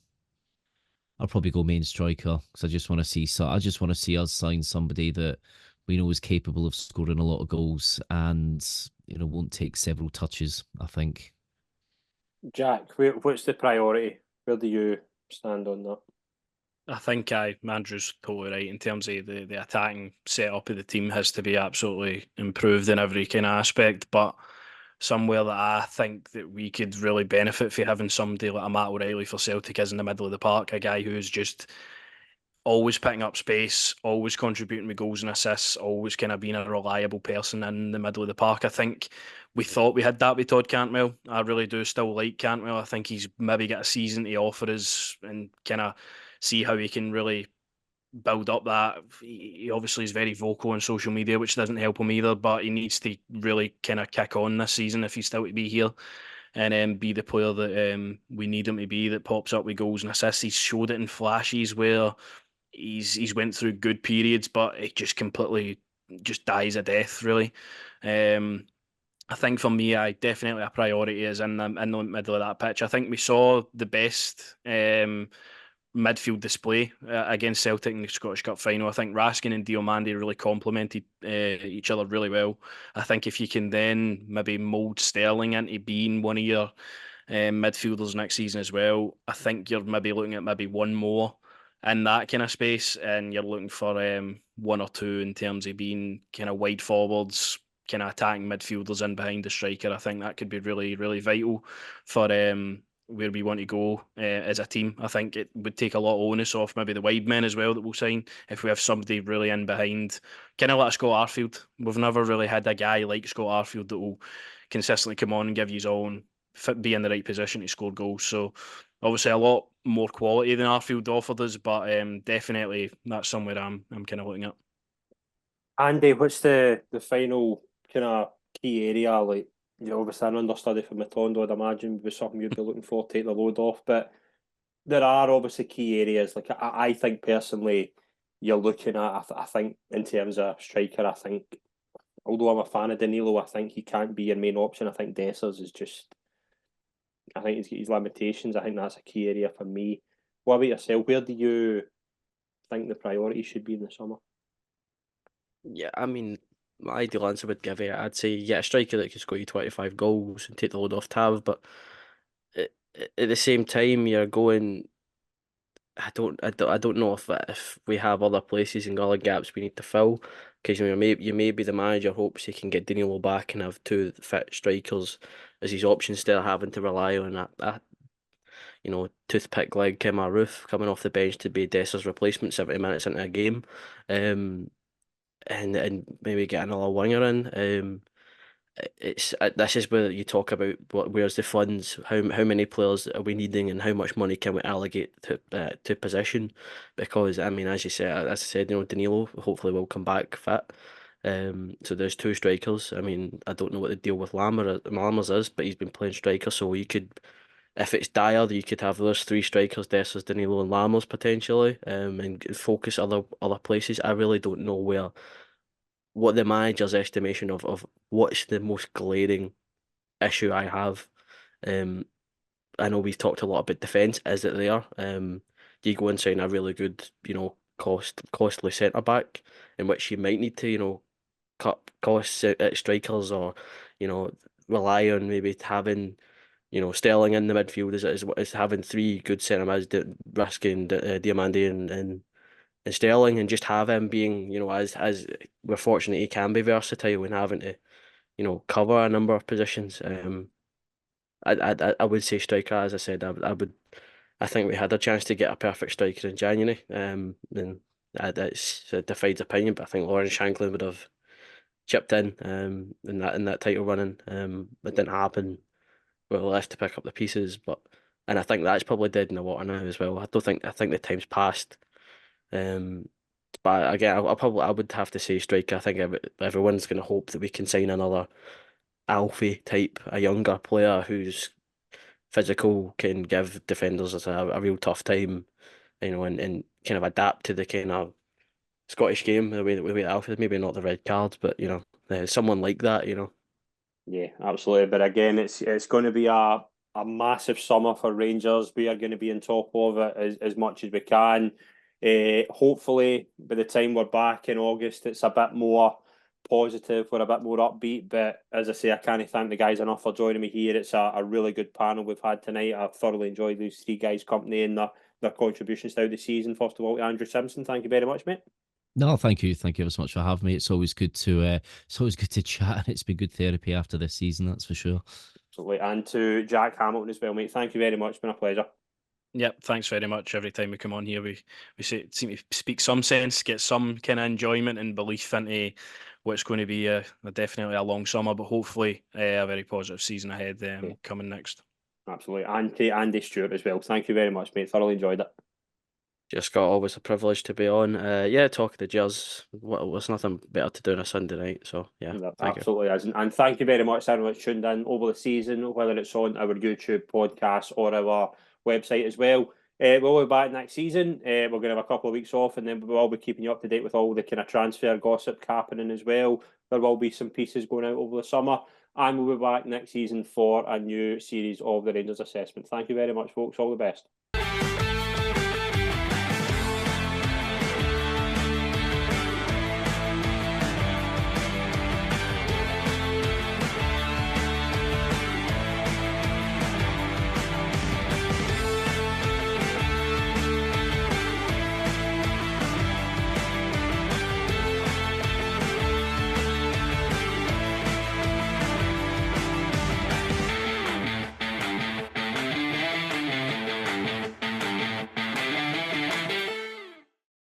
probably go main striker because I just want to see us sign somebody that we know is capable of scoring a lot of goals and won't take several touches. I think. Jack, what's the priority? Where do you stand on that? I think Andrew's totally right in terms of the attacking setup of the team has to be absolutely improved in every kind of aspect. But somewhere that I think that we could really benefit from having somebody like a Matt O'Reilly for Celtic is in the middle of the park, a guy who's just always picking up space, always contributing with goals and assists, always kind of being a reliable person in the middle of the park. I think we thought we had that with Todd Cantwell. I really do still like Cantwell. I think he's maybe got a season to offer us and kind of see how he can really build up that. He obviously is very vocal on social media, which doesn't help him either, but he needs to really kind of kick on this season if he's still to be here and be the player that we need him to be, that pops up with goals and assists. He's showed it in flashes where he's went through good periods, but it just completely just dies a death, really. I think for me, definitely a priority is in the middle of that pitch. I think we saw the best midfield display against Celtic in the Scottish Cup final. I think Raskin and Diomande really complemented each other really well. I think if you can then maybe mould Sterling into being one of your midfielders next season as well, I think you're maybe looking at maybe one more in that kind of space, and you're looking for one or two in terms of being kind of wide forwards, kind of attacking midfielders in behind the striker. I think that could be really, really vital for where we want to go as a team. I think it would take a lot of onus off maybe the wide men as well that we'll sign if we have somebody really in behind, kind of like Scott Arfield. We've never really had a guy like Scott Arfield that will consistently come on and give you his all and be in the right position to score goals. So obviously a lot more quality than Arfield offered us, but definitely that's somewhere I'm kind of looking at. Andy, what's the final kind of key area? Like, obviously an understudy for Matondo, I'd imagine, would be something you'd be looking for to take the load off. But there are obviously key areas. Like I think personally, you're looking at. I think in terms of striker, I think although I'm a fan of Danilo, I think he can't be your main option. I think Dessers is just. I think he's got his limitations. I think that's a key area for me. What about yourself? Where do you think the priority should be in the summer? Yeah, I mean, my ideal answer would give it. I'd say get a striker that can score you 25 goals and take the load off Tav, but at the same time, you're going. I don't know if we have other places and other gaps we need to fill, because you may be the manager hopes he can get Danilo back and have two fit strikers as his options, instead of having to rely on that toothpick like Kemar Roof coming off the bench to be Dessa's replacement 70 minutes into a game, and maybe get another winger in. it's this is where you talk about where's the funds, how many players are we needing, and how much money can we allocate to position, because I mean, as you said, as I said, Danilo hopefully will come back fit. So there's two strikers. I mean, I don't know what the deal with Lammers is, but he's been playing striker, so you could, if it's dire, you could have those three strikers, Dessers, Danilo, and Lammers potentially, and focus other places. I really don't know what the manager's estimation of what's the most glaring issue I have. Um, I know we've talked a lot about defence. Is it there? You go and sign a really good, costly centre back, in which you might need to, cut costs at strikers, or, rely on maybe having, Sterling in the midfield is having three good centre mids, risking Diamande and Sterling, and just have him being, as we're fortunate he can be versatile and having to, cover a number of positions. I would say striker, as I said, I think we had a chance to get a perfect striker in January. And that's a divides opinion, but I think Lawrence Shanklin would have chipped in that title running. It didn't happen. We were left to pick up the pieces, and I think that's probably dead in the water now as well. I think the time's passed. But again, I would have to say striker. I think everyone's going to hope that we can sign another Alfie type, a younger player who's physical, can give defenders a real tough time, and kind of adapt to the kind of Scottish game, the way that Alfie, maybe not the red cards, but someone like that. Yeah, absolutely. But again, it's going to be a massive summer for Rangers. We are going to be on top of it as much as we can. Hopefully, by the time we're back in August, it's a bit more positive, we're a bit more upbeat. But as I say, I can't thank the guys enough for joining me here. It's a really good panel we've had tonight. I've thoroughly enjoyed these three guys' company and their contributions throughout the season. First of all, to Andrew Simpson, thank you very much, mate. No, thank you ever so much for having me. It's always good to chat, and it's been good therapy after this season, that's for sure. Absolutely. And to Jack Hamilton as well, mate. Thank you very much. It's been a pleasure. Yep, thanks very much. Every time we come on here, we seem to speak some sense, get some kind of enjoyment and belief into what's going to be definitely a long summer, but hopefully a very positive season ahead coming next. Absolutely. And to Andy Stewart as well. Thank you very much, mate. Thoroughly enjoyed it. Just got always a privilege to be on. Yeah, talking to Jers. Was nothing better to do on a Sunday night. So yeah, thank you. Absolutely is. And thank you very much, everyone that's tuned in over the season, whether it's on our YouTube podcast or our website as well. We'll be back next season. We're going to have a couple of weeks off, and then we'll be keeping you up to date with all the kind of transfer gossip happening as well. There will be some pieces going out over the summer, and we'll be back next season for a new series of the Rangers assessment. Thank you very much, folks. All the best.